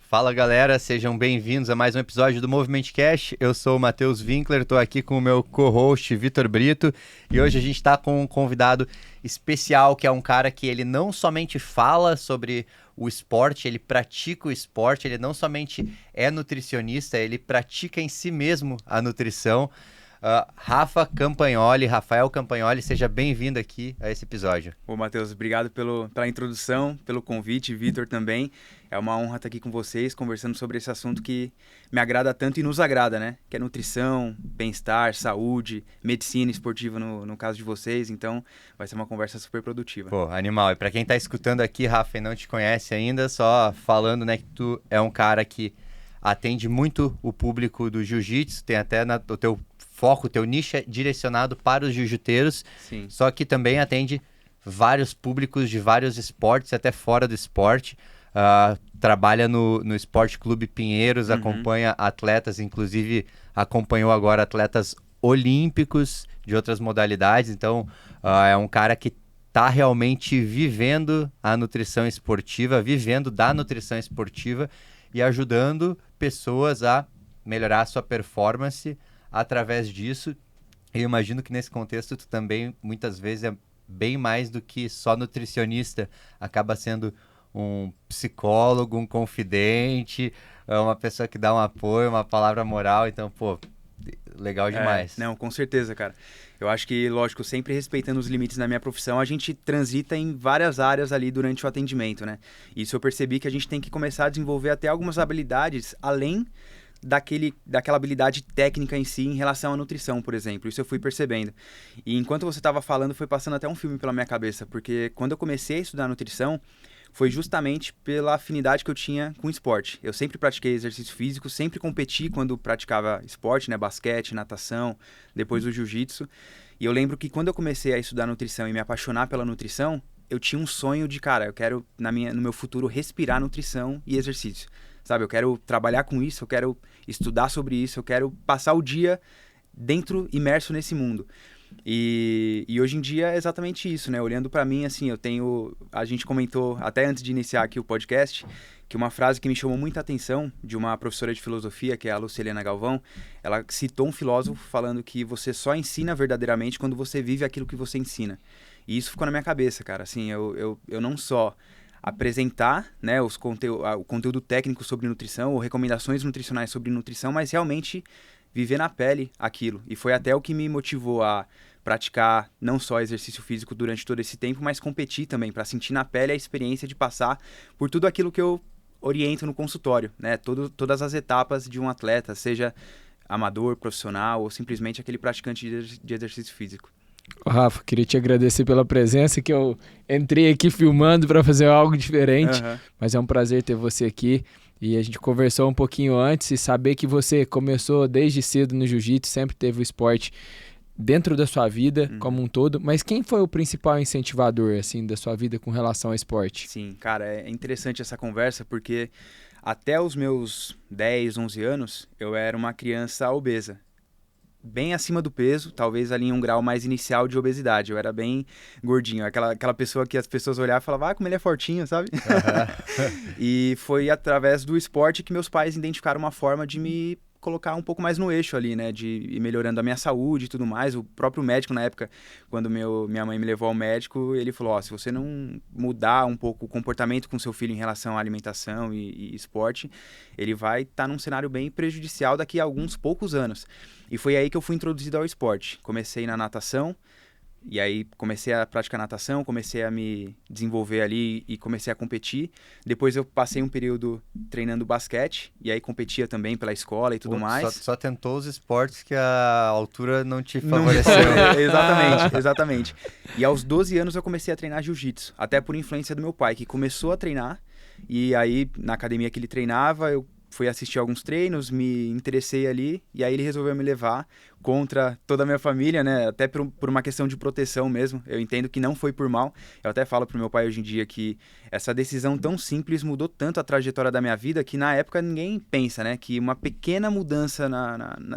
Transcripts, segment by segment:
Fala galera, sejam bem-vindos a mais um episódio do Movimentcast. Eu sou o Matheus Winkler, estou aqui com o meu co-host Vitor Brito e hoje a gente está com um convidado especial que é um cara que ele não somente fala sobre o esporte, ele pratica o esporte, ele não somente é nutricionista, ele pratica em si mesmo a nutrição. Rafael Campagnoli, seja bem-vindo aqui a esse episódio. Ô, Matheus, obrigado pela introdução, pelo convite, Vitor também. É uma honra estar aqui com vocês, conversando sobre esse assunto que me agrada tanto e nos agrada, né? Que é nutrição, bem-estar, saúde, medicina esportiva no caso de vocês. Então, vai ser uma conversa super produtiva. Pô, animal. E pra quem tá escutando aqui, Rafa, e não te conhece ainda, só falando, né, que tu é um cara que atende muito o público do jiu-jitsu, tem até o teu foco, teu nicho é direcionado para os jiu-jiteiros, Sim. Só que também atende vários públicos de vários esportes, até fora do esporte. Trabalha no Esporte Clube Pinheiros, acompanha atletas, inclusive acompanhou agora atletas olímpicos de outras modalidades. Então, é um cara que está realmente vivendo a nutrição esportiva, vivendo da nutrição esportiva e ajudando pessoas a melhorar a sua performance através disso. Eu imagino que nesse contexto tu também muitas vezes é bem mais do que só nutricionista, acaba sendo um psicólogo, um confidente, uma pessoa que dá um apoio, uma palavra moral. Então, pô, legal demais. Não, com certeza, cara. Eu acho que, lógico, sempre respeitando os limites da minha profissão, a gente transita em várias áreas ali durante o atendimento, né? Isso eu percebi que a gente tem que começar a desenvolver até algumas habilidades além daquela habilidade técnica em si em relação à nutrição, por exemplo. Isso eu fui percebendo. E enquanto você estava falando, foi passando até um filme pela minha cabeça, porque quando eu comecei a estudar nutrição, foi justamente pela afinidade que eu tinha com o esporte. Eu sempre pratiquei exercício físico, sempre competi quando praticava esporte, né, basquete, natação, depois o jiu-jitsu. E eu lembro que quando eu comecei a estudar nutrição e me apaixonar pela nutrição, eu tinha um sonho de, cara, eu quero no meu futuro respirar nutrição e exercício. Sabe, eu quero trabalhar com isso, eu quero estudar sobre isso, eu quero passar o dia imerso nesse mundo. E hoje em dia é exatamente isso, né? Olhando pra mim, assim, a gente comentou, até antes de iniciar aqui o podcast, que uma frase que me chamou muita atenção de uma professora de filosofia, que é a Lucilena Galvão, ela citou um filósofo falando que você só ensina verdadeiramente quando você vive aquilo que você ensina. E isso ficou na minha cabeça, cara. Assim, eu não só apresentar, né, o conteúdo técnico sobre nutrição ou recomendações nutricionais sobre nutrição, mas realmente viver na pele aquilo. E foi até o que me motivou a praticar não só exercício físico durante todo esse tempo, mas competir também, para sentir na pele a experiência de passar por tudo aquilo que eu oriento no consultório, né? Todas as etapas de um atleta, seja amador, profissional ou simplesmente aquele praticante de exercício físico. Rafa, queria te agradecer pela presença, que eu entrei aqui filmando para fazer algo diferente, mas é um prazer ter você aqui. E a gente conversou um pouquinho antes e saber que você começou desde cedo no jiu-jitsu, sempre teve o esporte dentro da sua vida como um todo, mas quem foi o principal incentivador assim da sua vida com relação ao esporte? Sim, cara, é interessante essa conversa porque até os meus 10, 11 anos eu era uma criança obesa. Bem acima do peso, talvez ali em um grau mais inicial de obesidade. Eu era bem gordinho, aquela pessoa que as pessoas olhavam e falavam, como ele é fortinho, sabe? E foi através do esporte que meus pais identificaram uma forma de me colocar um pouco mais no eixo ali, né, de ir melhorando a minha saúde e tudo mais. O próprio médico, na época, quando minha mãe me levou ao médico, ele falou, se você não mudar um pouco o comportamento com seu filho em relação à alimentação e esporte, ele vai estar num cenário bem prejudicial daqui a alguns poucos anos. E foi aí que eu fui introduzido ao esporte. Comecei na natação, e aí comecei a praticar natação, comecei a me desenvolver ali e comecei a competir. Depois eu passei um período treinando basquete, e aí competia também pela escola e tudo mais. Só tentou os esportes que a altura não te favoreceu. Exatamente. E aos 12 anos eu comecei a treinar jiu-jitsu, até por influência do meu pai, que começou a treinar, e aí na academia que ele treinava, eu fui assistir alguns treinos, me interessei ali, e aí ele resolveu me levar contra toda a minha família, né? Até por uma questão de proteção mesmo. Eu entendo que não foi por mal. Eu até falo pro meu pai hoje em dia que essa decisão tão simples mudou tanto a trajetória da minha vida que na época ninguém pensa, né? Que uma pequena mudança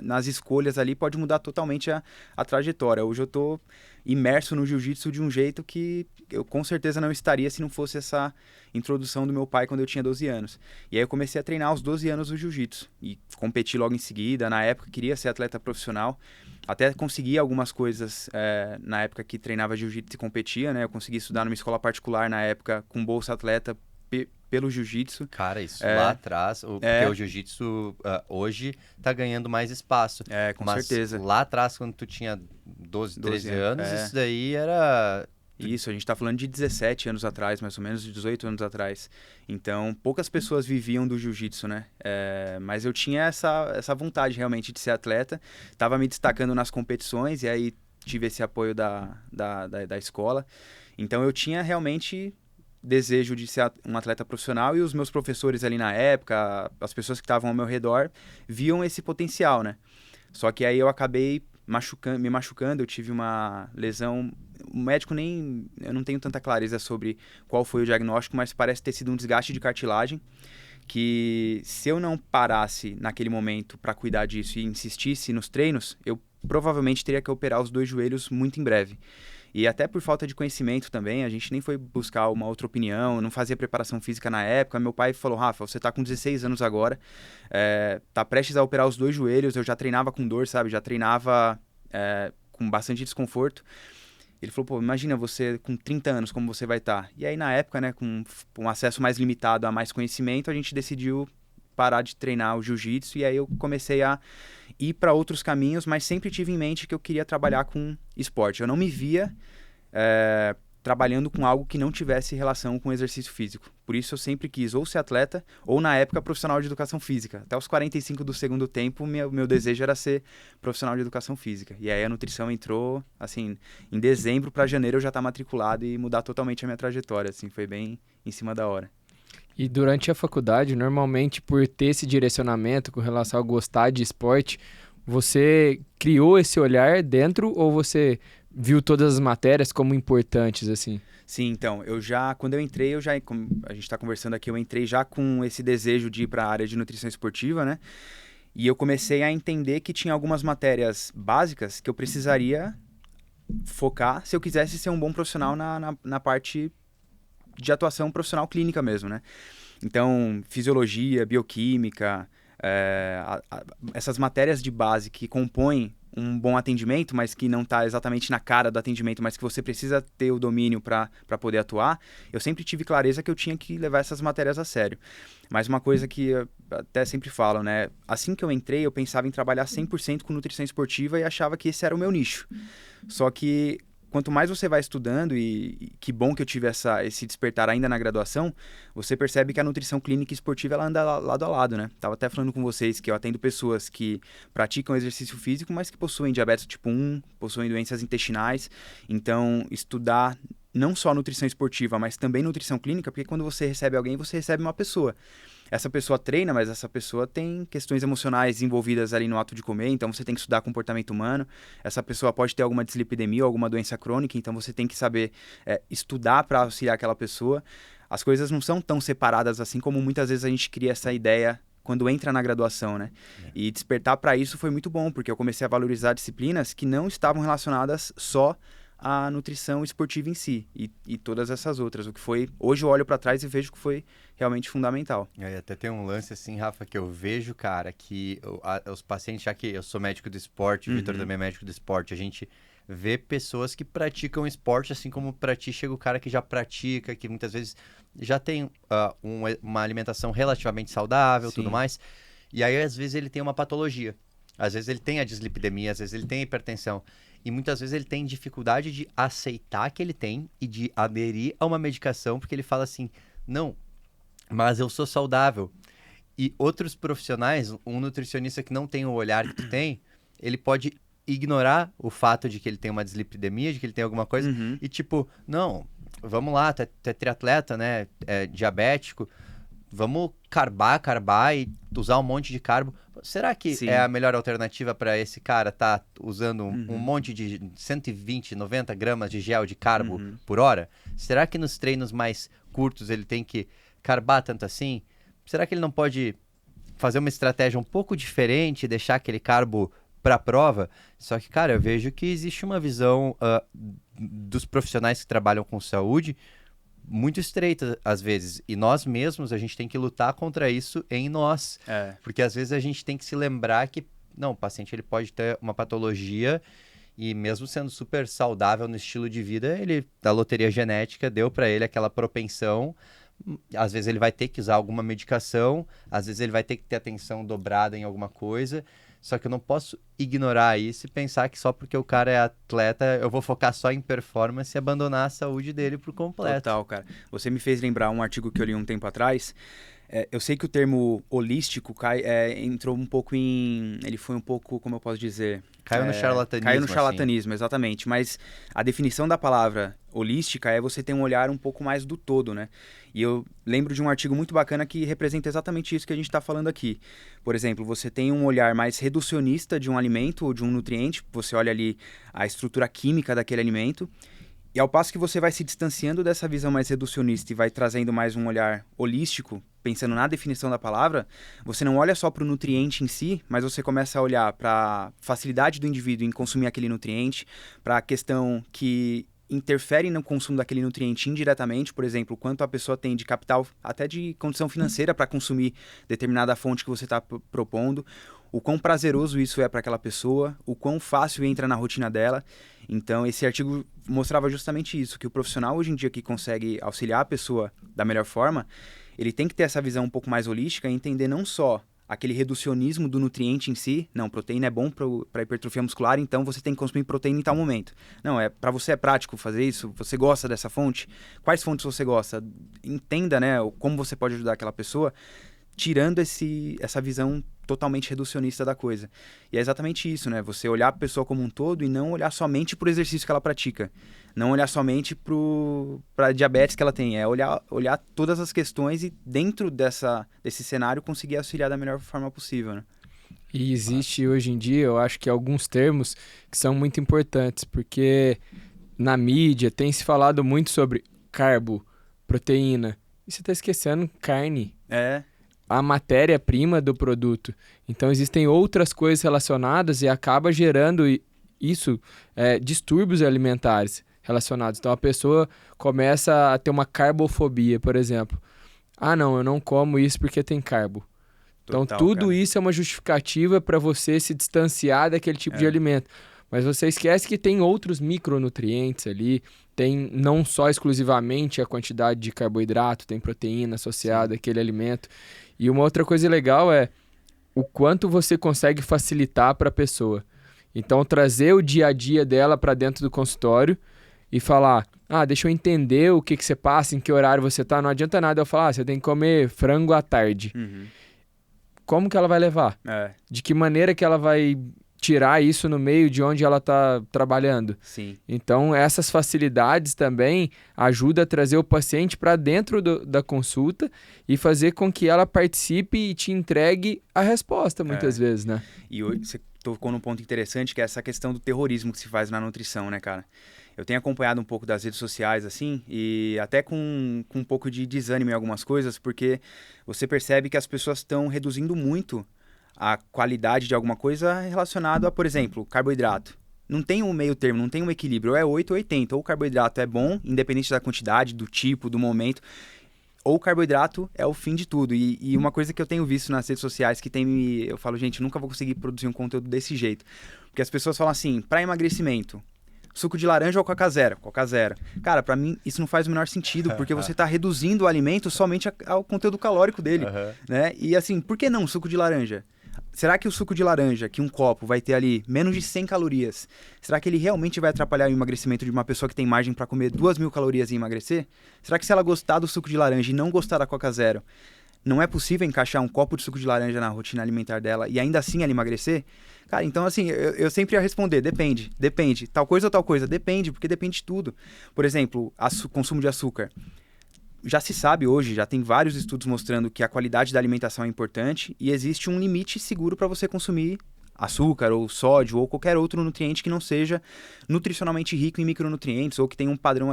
nas escolhas ali pode mudar totalmente a trajetória. Hoje eu tô imerso no jiu-jitsu de um jeito que eu com certeza não estaria se não fosse essa introdução do meu pai quando eu tinha 12 anos. E aí eu comecei a treinar aos 12 anos o jiu-jitsu e competi logo em seguida. Na época queria ser atleta profissional, até consegui algumas coisas na época que treinava jiu-jitsu e competia, né? Eu consegui estudar numa escola particular na época com bolsa atleta pelo jiu-jitsu. Cara, isso lá atrás, porque o jiu-jitsu hoje tá ganhando mais espaço. Com mas certeza. Lá atrás, quando tu tinha 12 13 anos, isso daí era... Isso, a gente tá falando de 17 anos atrás, mais ou menos, de 18 anos atrás. Então, poucas pessoas viviam do jiu-jitsu, né? Mas eu tinha essa vontade realmente de ser atleta. Tava me destacando nas competições e aí tive esse apoio da escola. Então, eu tinha realmente desejo de ser um atleta profissional e os meus professores ali na época, as pessoas que estavam ao meu redor, viam esse potencial, né? Só que aí eu acabei me machucando, eu tive uma lesão. O médico eu não tenho tanta clareza sobre qual foi o diagnóstico, mas parece ter sido um desgaste de cartilagem, que se eu não parasse naquele momento para cuidar disso e insistisse nos treinos, eu provavelmente teria que operar os 2 joelhos muito em breve. E até por falta de conhecimento também, a gente nem foi buscar uma outra opinião, não fazia preparação física na época. Meu pai falou, Rafa, você tá com 16 anos agora, tá prestes a operar os 2 joelhos, eu já treinava com dor, sabe? Já treinava com bastante desconforto. Ele falou, pô, imagina você com 30 anos, como você vai estar. E aí, na época, né, com um acesso mais limitado a mais conhecimento, a gente decidiu parar de treinar o jiu-jitsu. E aí eu comecei a ir para outros caminhos, mas sempre tive em mente que eu queria trabalhar com esporte. Eu não me via trabalhando com algo que não tivesse relação com exercício físico. Por isso eu sempre quis ou ser atleta ou, na época, profissional de educação física. Até os 45 do segundo tempo, meu desejo era ser profissional de educação física. E aí a nutrição entrou, assim, em dezembro para janeiro eu já estava matriculado e mudar totalmente a minha trajetória, assim, foi bem em cima da hora. E durante a faculdade, normalmente, por ter esse direcionamento com relação a gostar de esporte, você criou esse olhar dentro ou você viu todas as matérias como importantes, assim? Sim, então, quando eu entrei, como a gente está conversando aqui, eu entrei já com esse desejo de ir para a área de nutrição esportiva, né? E eu comecei a entender que tinha algumas matérias básicas que eu precisaria focar se eu quisesse ser um bom profissional na parte de atuação profissional clínica mesmo, né? Então, fisiologia, bioquímica, essas matérias de base que compõem um bom atendimento, mas que não está exatamente na cara do atendimento, mas que você precisa ter o domínio para poder atuar, eu sempre tive clareza que eu tinha que levar essas matérias a sério. Mas uma coisa que eu até sempre falo, né? Assim que eu entrei, eu pensava em trabalhar 100% com nutrição esportiva e achava que esse era o meu nicho. Só que quanto mais você vai estudando, e que bom que eu tive esse despertar ainda na graduação, você percebe que a nutrição clínica e esportiva ela anda lado a lado, né? Tava até falando com vocês que eu atendo pessoas que praticam exercício físico, mas que possuem diabetes tipo 1, possuem doenças intestinais. Então, estudar não só nutrição esportiva, mas também nutrição clínica, porque quando você recebe alguém, você recebe uma pessoa. Essa pessoa treina, mas essa pessoa tem questões emocionais envolvidas ali no ato de comer, então você tem que estudar comportamento humano. Essa pessoa pode ter alguma dislipidemia ou alguma doença crônica, então você tem que saber estudar para auxiliar aquela pessoa. As coisas não são tão separadas assim como muitas vezes a gente cria essa ideia quando entra na graduação, né? E despertar para isso foi muito bom, porque eu comecei a valorizar disciplinas que não estavam relacionadas só a nutrição esportiva em si e todas essas outras, o que foi, hoje eu olho para trás e vejo que foi realmente fundamental. Até tem um lance assim, Rafa, que eu vejo, cara, que os pacientes, já que eu sou médico do esporte, o Vitor também é médico do esporte, a gente vê pessoas que praticam esporte, assim como pra ti chega o cara que já pratica, que muitas vezes já tem uma alimentação relativamente saudável, tudo mais, e aí às vezes ele tem uma patologia, às vezes ele tem a dislipidemia, às vezes ele tem a hipertensão, e muitas vezes ele tem dificuldade de aceitar que ele tem e de aderir a uma medicação, porque ele fala assim, não, mas eu sou saudável. E outros profissionais, um nutricionista que não tem o olhar que tu tem, ele pode ignorar o fato de que ele tem uma dislipidemia, de que ele tem alguma coisa, e tipo, não, vamos lá, tu é triatleta, né, é diabético, vamos carbar e usar um monte de carbo. Será que é a melhor alternativa para esse cara tá usando um monte de 120, 90 gramas de gel de carbo por hora? Será que nos treinos mais curtos ele tem que carbar tanto assim? Será que ele não pode fazer uma estratégia um pouco diferente, deixar aquele carbo para a prova. Só que, cara, eu vejo que existe uma visão dos profissionais que trabalham com saúde muito estreita às vezes, e nós mesmos a gente tem que lutar contra isso em nós, porque às vezes a gente tem que se lembrar que não, o paciente ele pode ter uma patologia e mesmo sendo super saudável no estilo de vida, a loteria genética deu para ele aquela propensão, às vezes ele vai ter que usar alguma medicação, às vezes ele vai ter que ter atenção dobrada em alguma coisa. Só que eu não posso ignorar isso e pensar que só porque o cara é atleta, eu vou focar só em performance e abandonar a saúde dele por completo. Total, cara. Você me fez lembrar um artigo que eu li um tempo atrás. Eu sei que o termo holístico entrou um pouco em... Ele foi um pouco, como eu posso dizer... Caiu no charlatanismo. Caiu no charlatanismo, assim. Exatamente. Mas a definição da palavra holística é você ter um olhar um pouco mais do todo, né? E eu lembro de um artigo muito bacana que representa exatamente isso que a gente está falando aqui. Por exemplo, você tem um olhar mais reducionista de um alimento ou de um nutriente, você olha ali a estrutura química daquele alimento, e ao passo que você vai se distanciando dessa visão mais reducionista e vai trazendo mais um olhar holístico, pensando na definição da palavra, você não olha só para o nutriente em si, mas você começa a olhar para a facilidade do indivíduo em consumir aquele nutriente, para a questão que interfere no consumo daquele nutriente indiretamente, por exemplo, quanto a pessoa tem de capital, até de condição financeira para consumir determinada fonte que você está propondo, o quão prazeroso isso é para aquela pessoa, o quão fácil entra na rotina dela. Então, esse artigo mostrava justamente isso, que o profissional hoje em dia que consegue auxiliar a pessoa da melhor forma, ele tem que ter essa visão um pouco mais holística e entender não só aquele reducionismo do nutriente em si, não, proteína é bom para hipertrofia muscular, então você tem que consumir proteína em tal momento. Não, para você é prático fazer isso? Você gosta dessa fonte? Quais fontes você gosta? Entenda, né, como você pode ajudar aquela pessoa, tirando essa visão totalmente reducionista da coisa. E é exatamente isso, né? Você olhar a pessoa como um todo e não olhar somente para o exercício que ela pratica. Não olhar somente para a diabetes que ela tem. É olhar todas as questões e dentro desse cenário conseguir auxiliar da melhor forma possível, né? E existe hoje em dia, eu acho que alguns termos que são muito importantes, porque na mídia tem se falado muito sobre carbo, proteína. E você está esquecendo carne. A matéria-prima do produto. Então, existem outras coisas relacionadas e acaba gerando isso, distúrbios alimentares relacionados. Então, a pessoa começa a ter uma carbofobia, por exemplo. Ah, não, eu não como isso porque tem carbo. Então, tudo isso é uma justificativa para você se distanciar daquele tipo de alimento. Mas você esquece que tem outros micronutrientes ali, tem não só exclusivamente a quantidade de carboidrato, tem proteína associada àquele alimento. E uma outra coisa legal é o quanto você consegue facilitar para a pessoa. Então, trazer o dia a dia dela para dentro do consultório e falar, deixa eu entender o que você passa, em que horário você está. Não adianta nada eu falar, você tem que comer frango à tarde. Como que ela vai levar? De que maneira que ela vai tirar isso no meio de onde ela está trabalhando? Sim. Então, essas facilidades também ajudam a trazer o paciente para dentro da consulta e fazer com que ela participe e te entregue a resposta, muitas vezes, né? E hoje você tocou num ponto interessante, que é essa questão do terrorismo que se faz na nutrição, né, cara? Eu tenho acompanhado um pouco das redes sociais, assim, e até com um pouco de desânimo em algumas coisas, porque você percebe que as pessoas estão reduzindo muito a qualidade de alguma coisa relacionado a, por exemplo, carboidrato. Não tem um meio termo, não tem um equilíbrio, ou é 8 ou 80. Ou o carboidrato é bom, independente da quantidade, do tipo, do momento, ou o carboidrato é o fim de tudo. E uma coisa que eu tenho visto nas redes sociais que eu falo, gente, nunca vou conseguir produzir um conteúdo desse jeito. Porque as pessoas falam assim, para emagrecimento, suco de laranja ou Coca Zero? Coca Zero. Cara, pra mim isso não faz o menor sentido, porque você tá reduzindo o alimento somente ao conteúdo calórico dele, né? E assim, por que não suco de laranja? Será que o suco de laranja, que um copo vai ter ali menos de 100 calorias, será que ele realmente vai atrapalhar o emagrecimento de uma pessoa que tem margem para comer 2.000 calorias e emagrecer? Será que se ela gostar do suco de laranja e não gostar da Coca Zero, não é possível encaixar um copo de suco de laranja na rotina alimentar dela e ainda assim ela emagrecer? Cara, então assim, eu sempre ia responder, depende. Tal coisa ou tal coisa? Depende, porque depende de tudo. Por exemplo, consumo de açúcar. Já se sabe hoje, já tem vários estudos mostrando que a qualidade da alimentação é importante e existe um limite seguro para você consumir açúcar ou sódio ou qualquer outro nutriente que não seja nutricionalmente rico em micronutrientes ou que tenha um padrão,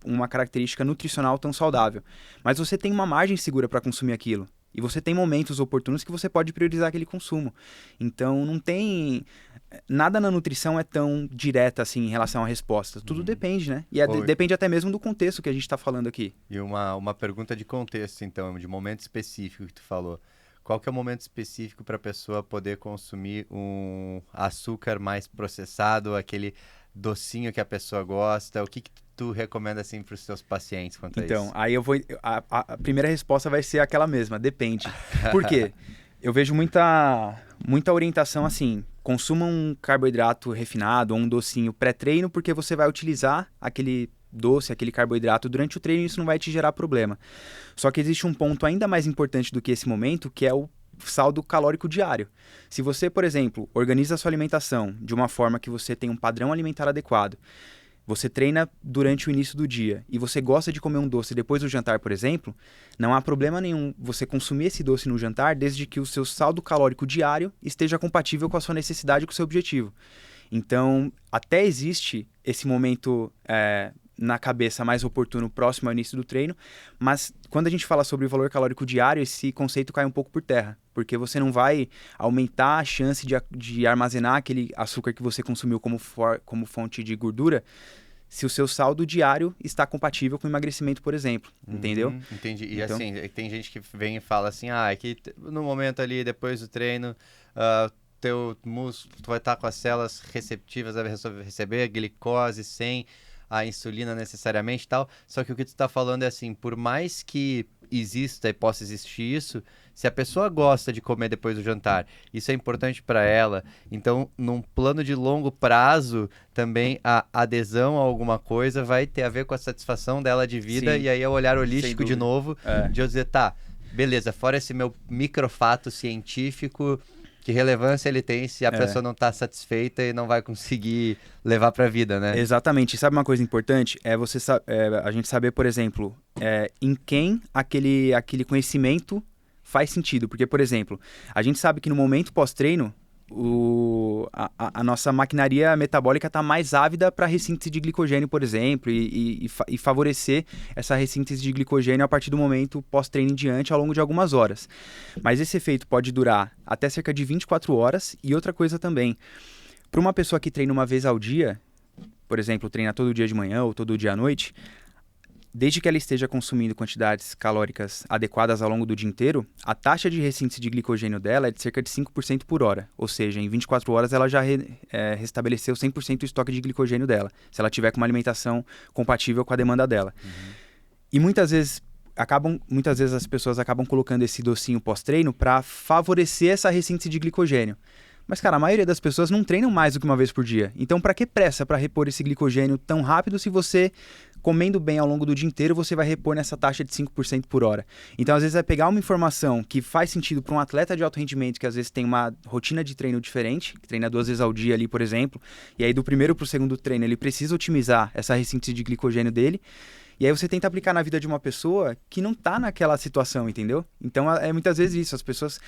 uma característica nutricional tão saudável. Mas você tem uma margem segura para consumir aquilo. E você tem momentos oportunos que você pode priorizar aquele consumo. Então, não tem... Nada na nutrição é tão direta assim em relação à resposta. Tudo depende, né? E depende até mesmo do contexto que a gente está falando aqui. E uma pergunta de contexto, então, de momento específico que tu falou. Qual que é o momento específico para a pessoa poder consumir um açúcar mais processado, aquele docinho que a pessoa gosta? O que tu recomenda assim para os seus pacientes quanto a isso? Então, aí eu vou... A primeira resposta vai ser aquela mesma, depende. Por quê? Eu vejo muita orientação assim, consuma um carboidrato refinado ou um docinho pré-treino porque você vai utilizar aquele doce, aquele carboidrato durante o treino e isso não vai te gerar problema. Só que existe um ponto ainda mais importante do que esse momento, que é o saldo calórico diário. Se você, por exemplo, organiza a sua alimentação de uma forma que você tem um padrão alimentar adequado, você treina durante o início do dia e você gosta de comer um doce depois do jantar, por exemplo, não há problema nenhum você consumir esse doce no jantar, desde que o seu saldo calórico diário esteja compatível com a sua necessidade e com o seu objetivo. Então, até existe esse momento na cabeça mais oportuno, próximo ao início do treino, mas quando a gente fala sobre o valor calórico diário, esse conceito cai um pouco por terra, porque você não vai aumentar a chance de armazenar aquele açúcar que você consumiu como fonte de gordura, se o seu saldo diário está compatível com o emagrecimento, por exemplo, entendeu? Entendi. E então, assim, tem gente que vem e fala assim, é que no momento ali, depois do treino, teu músculo, tu vai estar com as células receptivas, vai receber a glicose sem a insulina necessariamente e tal, só que o que tu está falando é assim, por mais que exista e possa existir isso, se a pessoa gosta de comer depois do jantar, isso é importante para ela, então num plano de longo prazo, também a adesão a alguma coisa vai ter a ver com a satisfação dela de vida. Sim, e aí é o olhar holístico de novo, de eu dizer, tá, beleza, fora esse meu microfato científico, que relevância ele tem se a pessoa não está satisfeita e não vai conseguir levar para a vida, né? Exatamente. E sabe uma coisa importante? A gente saber, por exemplo, em quem aquele conhecimento faz sentido. Porque, por exemplo, a gente sabe que no momento pós-treino, a nossa maquinaria metabólica está mais ávida para ressíntese de glicogênio, por exemplo, e favorecer essa ressíntese de glicogênio a partir do momento pós-treino em diante, ao longo de algumas horas. Mas esse efeito pode durar até cerca de 24 horas. E outra coisa também, para uma pessoa que treina uma vez ao dia, por exemplo, treina todo dia de manhã ou todo dia à noite, desde que ela esteja consumindo quantidades calóricas adequadas ao longo do dia inteiro, a taxa de ressíntese de glicogênio dela é de cerca de 5% por hora. Ou seja, em 24 horas ela já restabeleceu 100% do estoque de glicogênio dela, se ela tiver com uma alimentação compatível com a demanda dela. E muitas vezes as pessoas acabam colocando esse docinho pós-treino para favorecer essa ressíntese de glicogênio. Mas, cara, a maioria das pessoas não treinam mais do que uma vez por dia. Então, para que pressa para repor esse glicogênio tão rápido se você, comendo bem ao longo do dia inteiro, você vai repor nessa taxa de 5% por hora? Então, às vezes, é pegar uma informação que faz sentido para um atleta de alto rendimento, que às vezes tem uma rotina de treino diferente, que treina 2 vezes ao dia ali, por exemplo, e aí do primeiro para o segundo treino ele precisa otimizar essa ressíntese de glicogênio dele, e aí você tenta aplicar na vida de uma pessoa que não está naquela situação, entendeu? Então, muitas vezes isso, as pessoas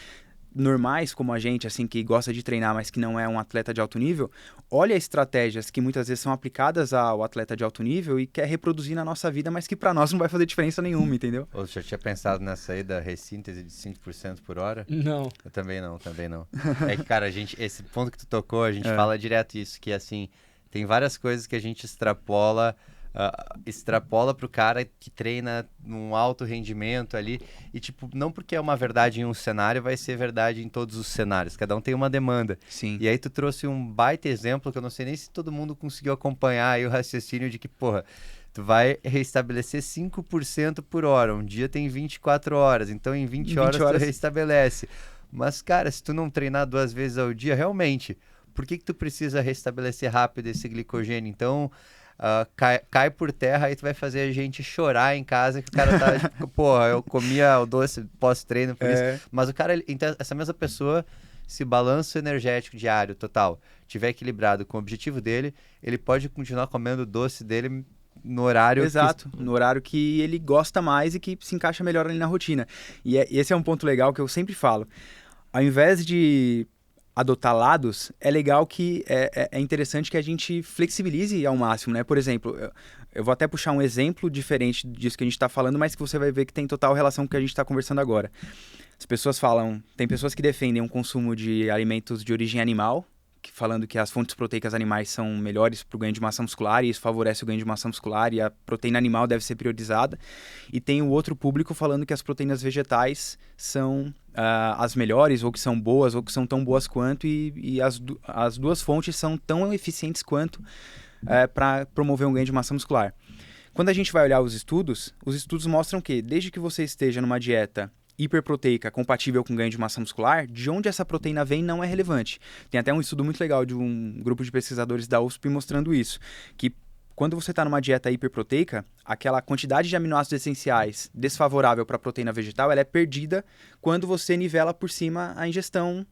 normais como a gente, assim, que gosta de treinar, mas que não é um atleta de alto nível, olha estratégias que muitas vezes são aplicadas ao atleta de alto nível e quer reproduzir na nossa vida, mas que para nós não vai fazer diferença nenhuma, entendeu? Você já tinha pensado nessa aí da ressíntese de 5% por hora? Não. Eu também não. É que, cara, esse ponto que tu tocou, a gente fala direto isso, que assim, tem várias coisas que a gente extrapola pro cara que treina num alto rendimento ali e tipo, não porque é uma verdade em um cenário vai ser verdade em todos os cenários, cada um tem uma demanda. Sim. E aí tu trouxe um baita exemplo que eu não sei nem se todo mundo conseguiu acompanhar aí o raciocínio de que, porra, tu vai restabelecer 5% por hora, um dia tem 24 horas, então em 20 horas tu restabelece. Mas, cara, se tu não treinar 2 vezes ao dia, realmente, por que tu precisa restabelecer rápido esse glicogênio? Então, cai por terra, aí tu vai fazer a gente chorar em casa, que o cara tá tipo, porra, eu comia o doce pós-treino por isso. Mas o cara, então, essa mesma pessoa, se o balanço energético diário total tiver equilibrado com o objetivo dele, ele pode continuar comendo o doce dele no horário... Exato, no horário que ele gosta mais e que se encaixa melhor ali na rotina. E esse é um ponto legal que eu sempre falo. Ao invés de adotar lados, é legal que é interessante que a gente flexibilize ao máximo, né? Por exemplo, eu vou até puxar um exemplo diferente disso que a gente está falando, mas que você vai ver que tem total relação com o que a gente está conversando agora. As pessoas falam, tem pessoas que defendem um consumo de alimentos de origem animal, falando que as fontes proteicas animais são melhores para o ganho de massa muscular e isso favorece o ganho de massa muscular e a proteína animal deve ser priorizada. E tem o outro público falando que as proteínas vegetais são as melhores, ou que são boas, ou que são tão boas quanto, e as duas fontes são tão eficientes quanto para promover um ganho de massa muscular. Quando a gente vai olhar os estudos mostram que desde que você esteja numa dieta hiperproteica compatível com ganho de massa muscular, de onde essa proteína vem não é relevante. Tem até um estudo muito legal de um grupo de pesquisadores da USP mostrando isso, que quando você está numa dieta hiperproteica, aquela quantidade de aminoácidos essenciais desfavorável para a proteína vegetal, ela é perdida quando você nivela por cima a ingestão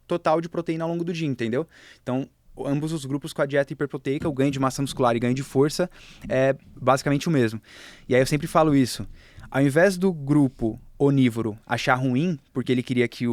total de proteína ao longo do dia, entendeu? Então, ambos os grupos com a dieta hiperproteica, o ganho de massa muscular e ganho de força é basicamente o mesmo. E aí eu sempre falo isso. Ao invés do grupo onívoro achar ruim, porque ele queria que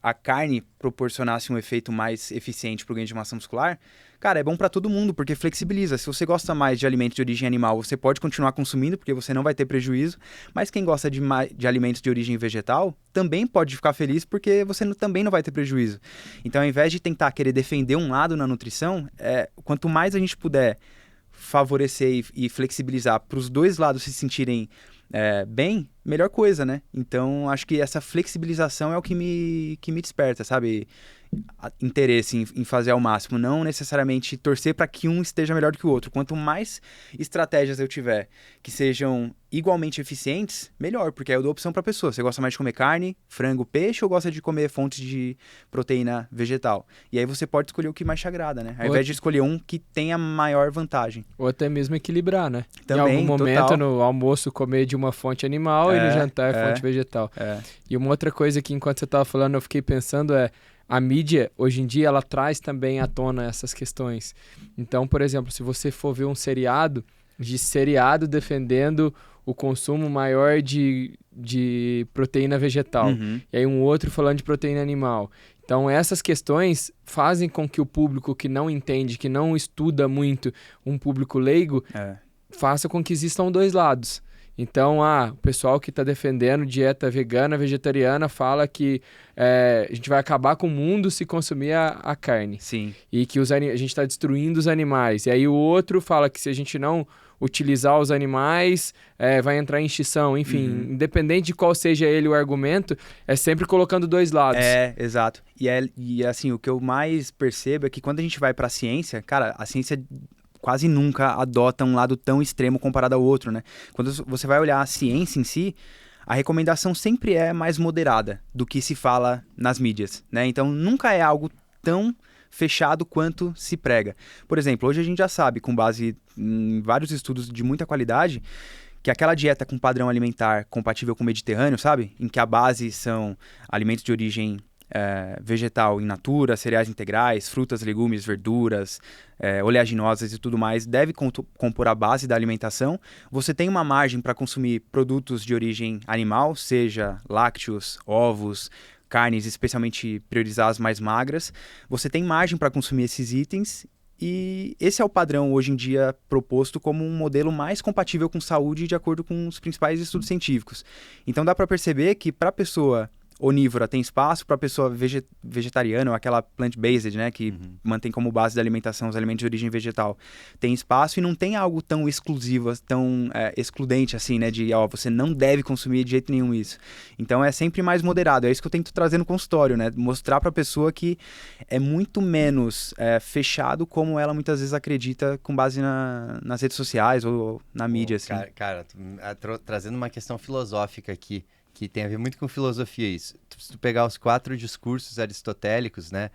a carne proporcionasse um efeito mais eficiente para o ganho de massa muscular, cara, é bom para todo mundo, porque flexibiliza. Se você gosta mais de alimentos de origem animal, você pode continuar consumindo, porque você não vai ter prejuízo. Mas quem gosta de alimentos de origem vegetal, também pode ficar feliz, porque você também não vai ter prejuízo. Então, ao invés de tentar querer defender um lado na nutrição, quanto mais a gente puder favorecer e flexibilizar para os dois lados se sentirem bem, melhor coisa, né? Então, acho que essa flexibilização é o que me desperta, sabe? Interesse em fazer ao máximo, não necessariamente torcer para que um esteja melhor do que o outro. Quanto mais estratégias eu tiver que sejam igualmente eficientes, melhor, porque aí eu dou opção para a pessoa. Você gosta mais de comer carne, frango, peixe ou gosta de comer fontes de proteína vegetal? E aí você pode escolher o que mais te agrada, né? Ao invés de escolher um que tenha maior vantagem. Ou até mesmo equilibrar, né? Também, em algum momento, total. no almoço, comer de uma fonte animal e no jantar fonte vegetal. E uma outra coisa que, enquanto você estava falando, eu fiquei pensando a mídia, hoje em dia, ela traz também à tona essas questões. Então, por exemplo, se você for ver um seriado defendendo o consumo maior de proteína vegetal, e aí um outro falando de proteína animal. Então, essas questões fazem com que o público que não entende, que não estuda muito, um público leigo, faça com que existam dois lados. Então, o pessoal que está defendendo dieta vegana, vegetariana, fala que a gente vai acabar com o mundo se consumir a carne. Sim. E que a gente está destruindo os animais. E aí o outro fala que se a gente não utilizar os animais, vai entrar em extinção. Enfim, independente de qual seja ele o argumento, é sempre colocando dois lados. Exato. E assim, o que eu mais percebo é que quando a gente vai para a ciência, cara, a ciência quase nunca adota um lado tão extremo comparado ao outro, né? Quando você vai olhar a ciência em si, a recomendação sempre é mais moderada do que se fala nas mídias, né? Então, nunca é algo tão fechado quanto se prega. Por exemplo, hoje a gente já sabe, com base em vários estudos de muita qualidade, que aquela dieta com padrão alimentar compatível com o Mediterrâneo, sabe? Em que a base são alimentos de origem vegetal in natura, cereais integrais, frutas, legumes, verduras, oleaginosas e tudo mais, deve compor a base da alimentação. Você tem uma margem para consumir produtos de origem animal, seja lácteos, ovos, carnes, especialmente priorizar as mais magras. Você tem margem para consumir esses itens e esse é o padrão hoje em dia proposto como um modelo mais compatível com saúde de acordo com os principais estudos científicos. Então dá para perceber que para a pessoa onívora tem espaço, para a pessoa vegetariana, ou aquela plant-based, né, que mantém como base da alimentação os alimentos de origem vegetal, tem espaço e não tem algo tão exclusivo, tão excludente assim, né, de você não deve consumir de jeito nenhum isso. Então é sempre mais moderado, é isso que eu tento trazer no consultório, né, mostrar para a pessoa que é muito menos fechado como ela muitas vezes acredita com base nas redes sociais ou na mídia, assim. Cara, trazendo uma questão filosófica aqui, que tem a ver muito com filosofia isso. Se tu pegar os 4 discursos aristotélicos, né,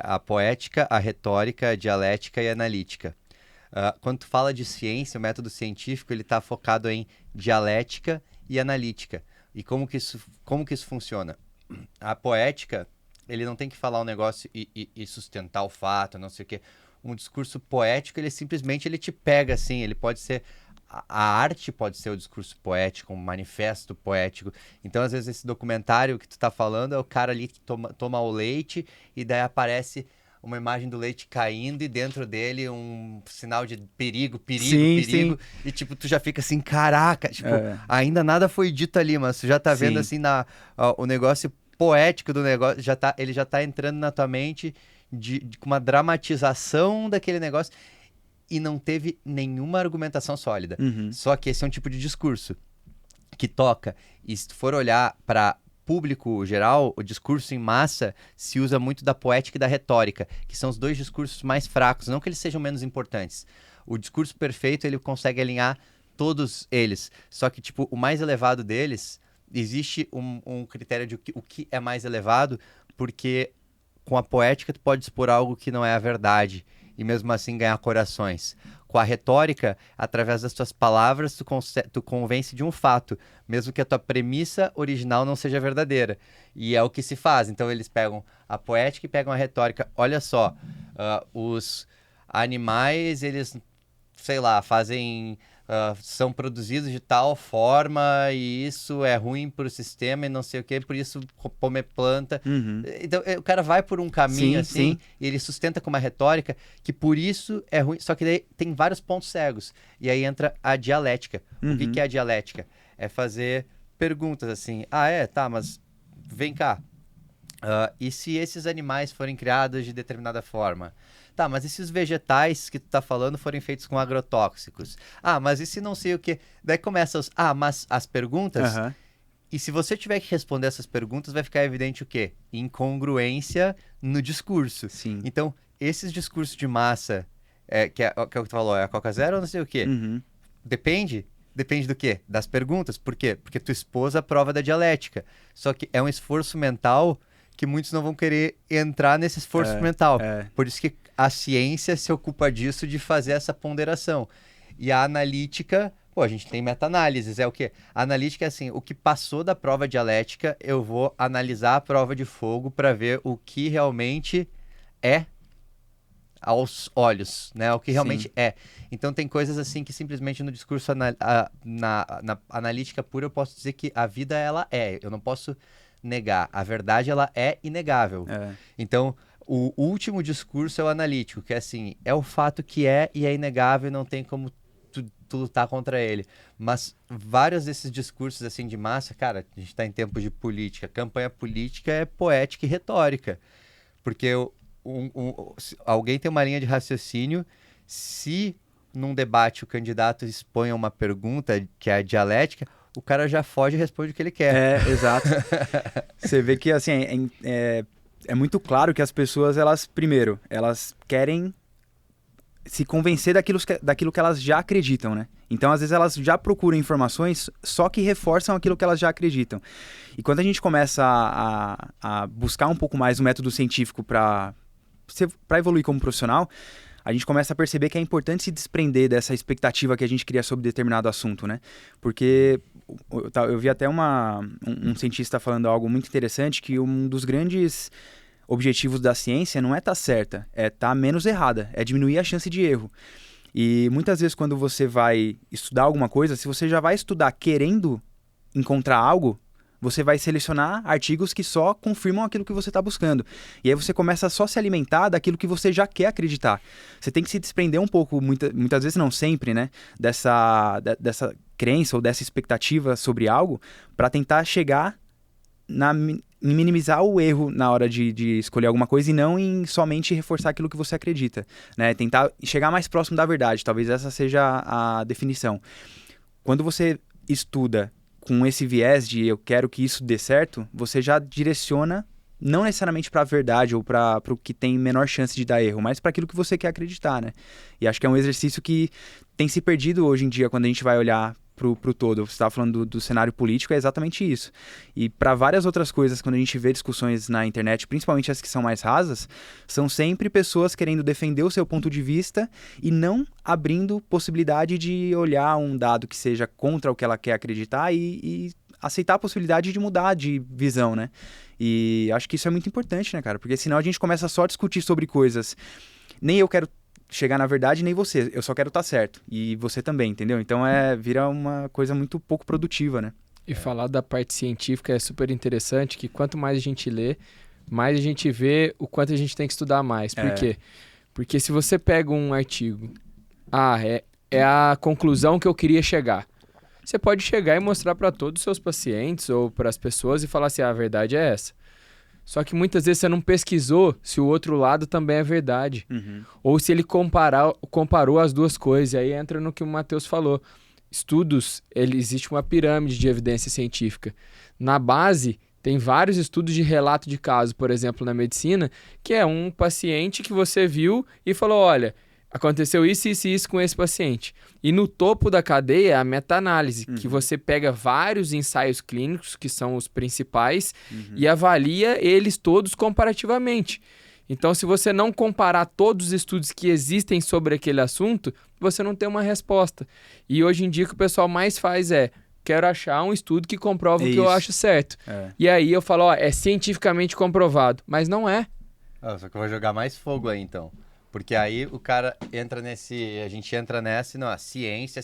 a poética, a retórica, a dialética e a analítica. Quando tu fala de ciência, o método científico, ele está focado em dialética e analítica. E como que isso funciona? A poética, ele não tem que falar um negócio e sustentar o fato, não sei o quê. Um discurso poético, ele simplesmente ele te pega assim, ele pode ser... A arte pode ser o discurso poético, um manifesto poético. Então, às vezes, esse documentário que tu tá falando é o cara ali que toma o leite e daí aparece uma imagem do leite caindo e dentro dele um sinal de perigo, Sim. e tipo, tu já fica assim, caraca, tipo, ainda nada foi dito ali, mas tu já tá vendo assim o negócio poético do negócio, ele já tá entrando na tua mente com uma dramatização daquele negócio e não teve nenhuma argumentação sólida. Só que esse é um tipo de discurso que toca, e se tu for olhar para público geral, o discurso em massa se usa muito da poética e da retórica, que são os dois discursos mais fracos, não que eles sejam menos importantes. O discurso perfeito, ele consegue alinhar todos eles, só que tipo, o mais elevado deles, existe um critério de o que é mais elevado, porque com a poética tu pode expor algo que não é a verdade, e mesmo assim ganhar corações. Com a retórica, através das tuas palavras, tu convence de um fato, mesmo que a tua premissa original não seja verdadeira. E é o que se faz. Então eles pegam a poética e pegam a retórica. Olha só, os animais, eles, sei lá, são produzidos de tal forma e isso é ruim para o sistema e não sei o que, por isso comer planta. Então o cara vai por um caminho assim e ele sustenta com uma retórica que por isso é ruim, só que daí tem vários pontos cegos. E aí entra a dialética. O que é a dialética? É fazer perguntas assim, tá, mas vem cá. E se esses animais forem criados de determinada forma? Tá, mas e se os vegetais que tu tá falando forem feitos com agrotóxicos? Mas e se não sei o quê? Daí começa mas as perguntas... E se você tiver que responder essas perguntas, vai ficar evidente o quê? Incongruência no discurso. Sim. Então, esses discursos de massa, que é o que tu falou, é a Coca Zero ou não sei o quê? Depende do quê? Das perguntas. Por quê? Porque tu expôs a prova da dialética. Só que é um esforço mental que muitos não vão querer entrar nesse esforço mental. Por isso que a ciência se ocupa disso, de fazer essa ponderação. E a analítica, a gente tem meta-análises, é o quê? A analítica é assim, o que passou da prova dialética, eu vou analisar a prova de fogo para ver o que realmente é aos olhos, né? O que realmente é. Então tem coisas assim que simplesmente no discurso na analítica pura eu posso dizer que a vida, ela é. Eu não posso negar. A verdade, ela é inegável. Então, o último discurso é o analítico, que é assim, é o fato que é e é inegável e não tem como tu lutar contra ele. Mas vários desses discursos assim de massa, cara, a gente tá em tempos de política. Campanha política é poética e retórica. Porque alguém tem uma linha de raciocínio, se num debate o candidato expõe uma pergunta, que é a dialética, o cara já foge e responde o que ele quer. Exato. Você vê que, assim, é muito claro que as pessoas, elas querem se convencer daquilo que elas já acreditam, né? Então, às vezes, elas já procuram informações só que reforçam aquilo que elas já acreditam. E quando a gente começa a buscar um pouco mais o método científico para evoluir como profissional, a gente começa a perceber que é importante se desprender dessa expectativa que a gente cria sobre determinado assunto, né? Porque eu vi até um cientista falando algo muito interessante, que um dos grandes objetivos da ciência não é estar certa, é estar menos errada, é diminuir a chance de erro. E muitas vezes quando você vai estudar alguma coisa, se você já vai estudar querendo encontrar algo, você vai selecionar artigos que só confirmam aquilo que você está buscando. E aí você começa a só se alimentar daquilo que você já quer acreditar. Você tem que se desprender um pouco, muitas vezes não sempre, né, dessa crença ou dessa expectativa sobre algo, para tentar chegar em minimizar o erro na hora de escolher alguma coisa e não em somente reforçar aquilo que você acredita, né? Tentar chegar mais próximo da verdade, talvez essa seja a definição. Quando você estuda com esse viés de eu quero que isso dê certo, você já direciona não necessariamente para a verdade ou para o que tem menor chance de dar erro, mas para aquilo que você quer acreditar, né? E acho que é um exercício que tem se perdido hoje em dia quando a gente vai olhar pro todo. Você estava falando do cenário político, é exatamente isso. E para várias outras coisas, quando a gente vê discussões na internet, principalmente as que são mais rasas, são sempre pessoas querendo defender o seu ponto de vista e não abrindo possibilidade de olhar um dado que seja contra o que ela quer acreditar e aceitar a possibilidade de mudar de visão, né? E acho que isso é muito importante, né, cara? Porque senão a gente começa só a discutir sobre coisas. Nem eu quero chegar na verdade, nem você. Eu só quero estar certo. E você também, entendeu? Então vira uma coisa muito pouco produtiva, né? E falar da parte científica é super interessante, que quanto mais a gente lê, mais a gente vê o quanto a gente tem que estudar mais. Por quê? Porque se você pega um artigo, é a conclusão que eu queria chegar. Você pode chegar e mostrar para todos os seus pacientes ou para as pessoas e falar assim, a verdade é essa. Só que muitas vezes você não pesquisou se o outro lado também é verdade. Ou se ele comparou as duas coisas. E aí entra no que o Matheus falou. Estudos, existe uma pirâmide de evidência científica. Na base, tem vários estudos de relato de caso, por exemplo, na medicina, que é um paciente que você viu e falou, olha, aconteceu isso, isso e isso com esse paciente. E no topo da cadeia é a meta-análise, que você pega vários ensaios clínicos, que são os principais, e avalia eles todos comparativamente. Então, se você não comparar todos os estudos que existem sobre aquele assunto, você não tem uma resposta. E hoje em dia o que o pessoal mais faz quero achar um estudo que comprova o que eu acho certo. E aí eu falo, é cientificamente comprovado. Mas não é. Só que eu vou jogar mais fogo aí, então. Porque aí o cara entra a gente entra nessa e não, ciência.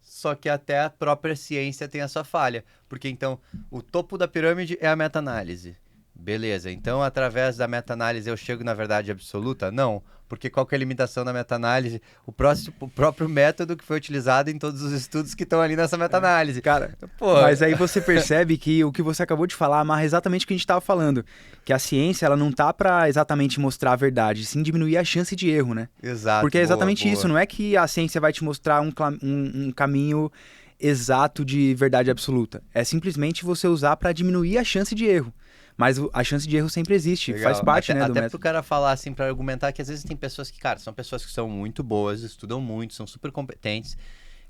Só que até a própria ciência tem a sua falha. Porque então, o topo da pirâmide é a meta-análise. Beleza, então através da meta-análise eu chego na verdade absoluta? Não, porque qual que é a limitação da meta-análise? O próprio método que foi utilizado em todos os estudos que estão ali nessa meta-análise. Cara, mas aí você percebe que o que você acabou de falar amarra exatamente o que a gente estava falando, que a ciência ela não tá para exatamente mostrar a verdade, sim diminuir a chance de erro, né? Exato. Porque é exatamente isso, não é que a ciência vai te mostrar um caminho exato de verdade absoluta, é simplesmente você usar para diminuir a chance de erro. Mas a chance de erro sempre existe, legal. Faz parte, né, do até método. pro cara falar assim, para argumentar que às vezes tem pessoas que, cara, são pessoas que são muito boas, estudam muito, são super competentes,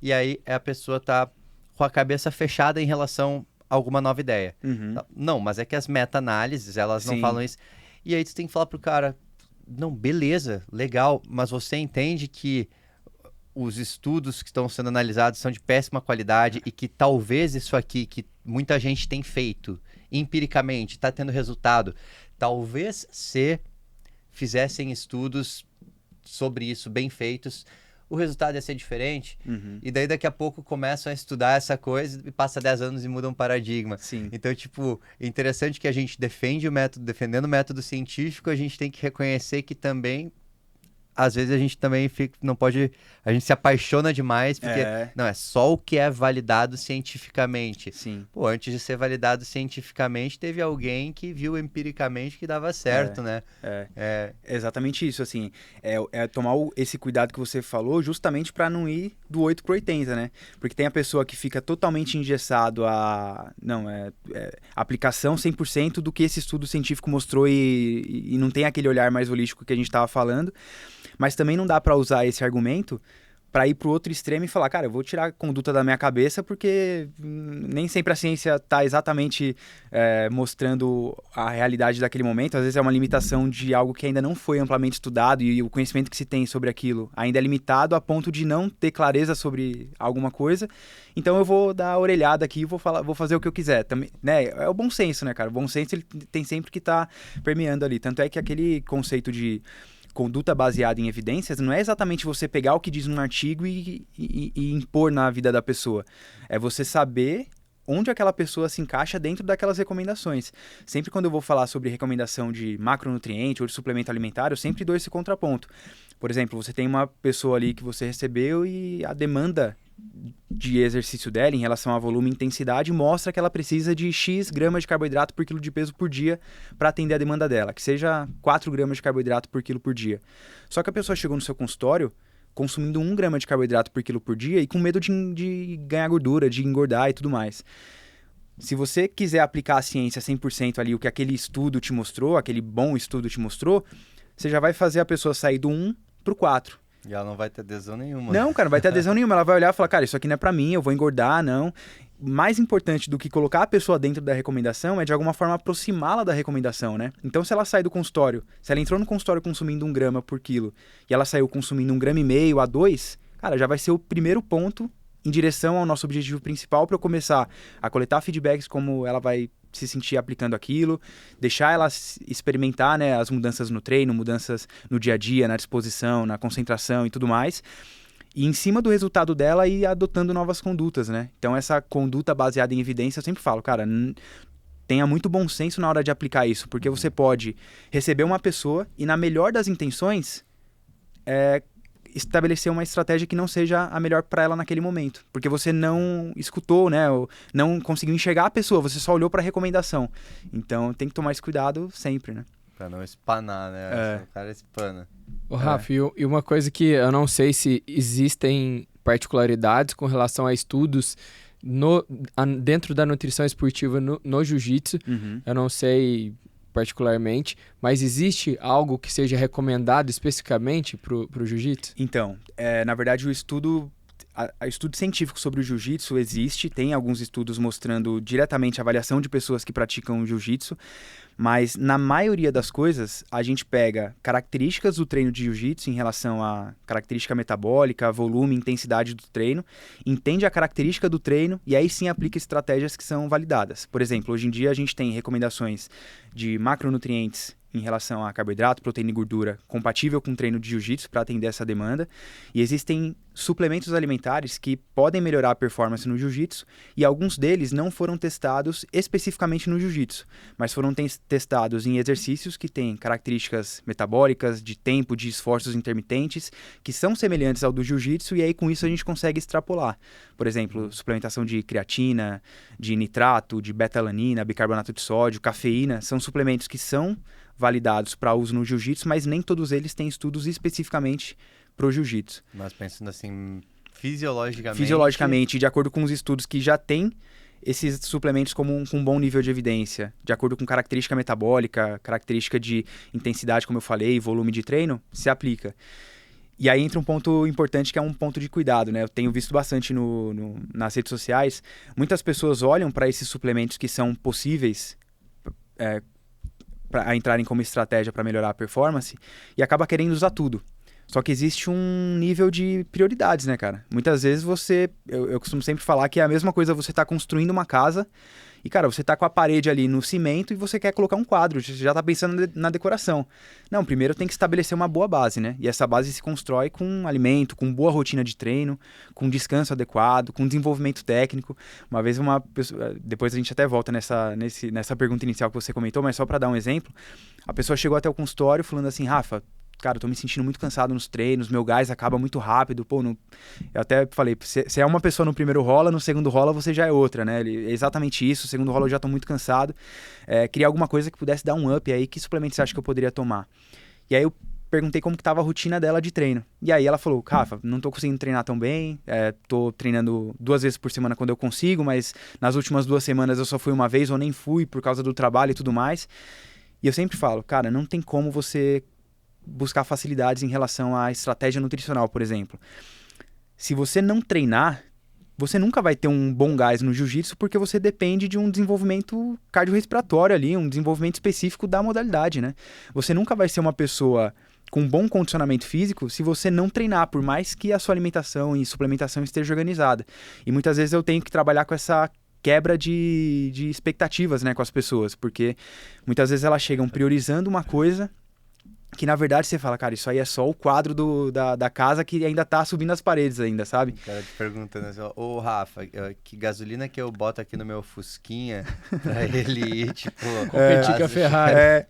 e aí a pessoa tá com a cabeça fechada em relação a alguma nova ideia. Não, mas é que as meta-análises, elas não falam isso. E aí tu tem que falar pro cara, não, beleza, legal, mas você entende que os estudos que estão sendo analisados são de péssima qualidade e que talvez isso aqui, que muita gente tem feito empiricamente, está tendo resultado. Talvez se fizessem estudos sobre isso bem feitos, o resultado ia ser diferente. E daí daqui a pouco começam a estudar essa coisa e passa 10 anos e muda um paradigma. Sim. Então, tipo, é interessante que a gente defendendo o método científico, a gente tem que reconhecer que também às vezes a gente também não pode... A gente se apaixona demais, porque não, é só o que é validado cientificamente. Sim. Pô, antes de ser validado cientificamente, teve alguém que viu empiricamente que dava certo, né? É exatamente isso, assim. É tomar esse cuidado que você falou justamente para não ir do 8 pro 80, né? Porque tem a pessoa que fica totalmente engessado a... Não, aplicação 100% do que esse estudo científico mostrou e não tem aquele olhar mais holístico que a gente estava falando. Mas também não dá para usar esse argumento para ir pro outro extremo e falar, cara, eu vou tirar a conduta da minha cabeça porque nem sempre a ciência está exatamente mostrando a realidade daquele momento. Às vezes é uma limitação de algo que ainda não foi amplamente estudado e o conhecimento que se tem sobre aquilo ainda é limitado a ponto de não ter clareza sobre alguma coisa. Então eu vou dar a orelhada aqui e vou fazer o que eu quiser. Também, né? É o bom senso, né, cara? O bom senso ele tem sempre que estar permeando ali. Tanto é que aquele conceito de conduta baseada em evidências não é exatamente você pegar o que diz num artigo e impor na vida da pessoa. É você saber onde aquela pessoa se encaixa dentro daquelas recomendações. Sempre quando eu vou falar sobre recomendação de macronutriente ou de suplemento alimentar, eu sempre dou esse contraponto. Por exemplo, você tem uma pessoa ali que você recebeu e a demanda de exercício dela em relação a volume e intensidade mostra que ela precisa de X gramas de carboidrato por quilo de peso por dia para atender a demanda dela, que seja 4 gramas de carboidrato por quilo por dia. Só que a pessoa chegou no seu consultório consumindo 1 grama de carboidrato por quilo por dia e com medo de ganhar gordura, de engordar e tudo mais. Se você quiser aplicar a ciência 100% ali, o que aquele estudo te mostrou, aquele bom estudo te mostrou, você já vai fazer a pessoa sair do 1 pro 4. E ela não vai ter adesão nenhuma. Não, cara, não vai ter adesão nenhuma. Ela vai olhar e falar, cara, isso aqui não é pra mim, eu vou engordar, não. Mais importante do que colocar a pessoa dentro da recomendação é, de alguma forma, aproximá-la da recomendação, né? Então, se ela sai do consultório, se ela entrou no consultório consumindo 1 grama por quilo e ela saiu consumindo 1,5 grama a 2, cara, já vai ser o primeiro ponto em direção ao nosso objetivo principal para eu começar a coletar feedbacks como ela vai se sentir aplicando aquilo, deixar ela experimentar, né, as mudanças no treino, mudanças no dia a dia, na disposição, na concentração e tudo mais. E em cima do resultado dela ir adotando novas condutas, né? Então essa conduta baseada em evidência, eu sempre falo, cara, tenha muito bom senso na hora de aplicar isso, porque você pode receber uma pessoa e, na melhor das intenções, estabelecer uma estratégia que não seja a melhor para ela naquele momento, porque você não escutou, né, ou não conseguiu enxergar a pessoa, você só olhou para a recomendação. Então tem que tomar esse cuidado sempre, né? Pra não espanar, né? O cara espana. Ô, Rafa, e uma coisa que eu não sei se existem particularidades com relação a estudos dentro da nutrição esportiva no jiu-jitsu, eu não sei particularmente, mas existe algo que seja recomendado especificamente pro jiu-jitsu? Então, na verdade, o estudo científico sobre o jiu-jitsu existe, tem alguns estudos mostrando diretamente a avaliação de pessoas que praticam jiu-jitsu, mas na maioria das coisas, a gente pega características do treino de jiu-jitsu em relação à característica metabólica, volume, intensidade do treino, entende a característica do treino e aí sim aplica estratégias que são validadas. Por exemplo, hoje em dia a gente tem recomendações de macronutrientes em relação a carboidrato, proteína e gordura compatível com o treino de jiu-jitsu para atender essa demanda. E existem suplementos alimentares que podem melhorar a performance no jiu-jitsu e alguns deles não foram testados especificamente no jiu-jitsu, mas foram testados em exercícios que têm características metabólicas, de tempo, de esforços intermitentes, que são semelhantes ao do jiu-jitsu e aí com isso a gente consegue extrapolar. Por exemplo, suplementação de creatina, de nitrato, de beta-alanina, bicarbonato de sódio, cafeína, são suplementos que são validados para uso no jiu-jitsu, mas nem todos eles têm estudos especificamente para o jiu-jitsu. Mas pensando assim, fisiologicamente... Fisiologicamente, de acordo com os estudos que já têm esses suplementos com um bom nível de evidência, de acordo com característica metabólica, característica de intensidade, como eu falei, volume de treino, se aplica. E aí entra um ponto importante que é um ponto de cuidado, né? Eu tenho visto bastante nas redes sociais, muitas pessoas olham para esses suplementos que são possíveis para entrarem como estratégia para melhorar a performance e acaba querendo usar tudo. Só que existe um nível de prioridades, né, cara? Muitas vezes eu costumo sempre falar que é a mesma coisa você tá construindo uma casa e, cara, você tá com a parede ali no cimento e você quer colocar um quadro, você já tá pensando na decoração. Não, primeiro tem que estabelecer uma boa base, né? E essa base se constrói com alimento, com boa rotina de treino, com descanso adequado, com desenvolvimento técnico. Uma vez uma pessoa, depois a gente até volta nessa pergunta inicial que você comentou, mas só para dar um exemplo, a pessoa chegou até o consultório falando assim, Rafa, cara, eu tô me sentindo muito cansado nos treinos, meu gás acaba muito rápido, eu até falei, você é uma pessoa no primeiro rola, no segundo rola você já é outra, né? É exatamente isso, no segundo rola eu já tô muito cansado, queria alguma coisa que pudesse dar um up aí, que suplemento você acha que eu poderia tomar? E aí eu perguntei como que tava a rotina dela de treino, e aí ela falou, Rafa, não tô conseguindo treinar tão bem, tô treinando 2 vezes por semana quando eu consigo, mas nas últimas 2 semanas eu só fui uma vez ou nem fui por causa do trabalho e tudo mais, e eu sempre falo, cara, não tem como você buscar facilidades em relação à estratégia nutricional, por exemplo. Se você não treinar, você nunca vai ter um bom gás no jiu-jitsu porque você depende de um desenvolvimento cardiorrespiratório ali, um desenvolvimento específico da modalidade, né? Você nunca vai ser uma pessoa com bom condicionamento físico se você não treinar, por mais que a sua alimentação e suplementação esteja organizada. E muitas vezes eu tenho que trabalhar com essa quebra de expectativas, né, com as pessoas, porque muitas vezes elas chegam priorizando uma coisa que na verdade você fala, cara, isso aí é só o quadro da casa que ainda tá subindo as paredes ainda, sabe? O cara te perguntando assim, ô Rafa, que gasolina que eu boto aqui no meu Fusquinha pra ele ir, tipo... competir com a Ferrari.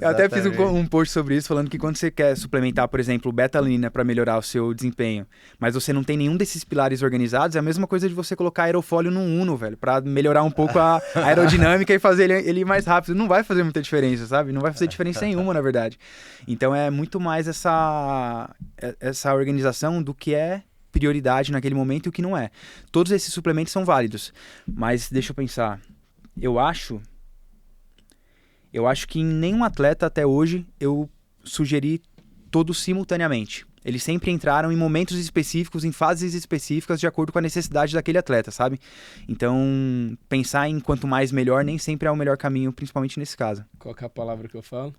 Eu até fiz um post sobre isso, falando que quando você quer suplementar, por exemplo, beta-alanina para melhorar o seu desempenho, mas você não tem nenhum desses pilares organizados, é a mesma coisa de você colocar aerofólio no Uno, velho, para melhorar um pouco a aerodinâmica e fazer ele ir mais rápido. Não vai fazer muita diferença, sabe? Não vai fazer diferença nenhuma, na verdade. Então é muito mais essa organização do que é prioridade naquele momento e o que não é. Todos esses suplementos são válidos, mas deixa eu pensar. Eu acho que em nenhum atleta até hoje eu sugeri todos simultaneamente. Eles sempre entraram em momentos específicos, em fases específicas, de acordo com a necessidade daquele atleta, sabe? Então, pensar em quanto mais melhor nem sempre é o melhor caminho, principalmente nesse caso. Qual que é a palavra que eu falo?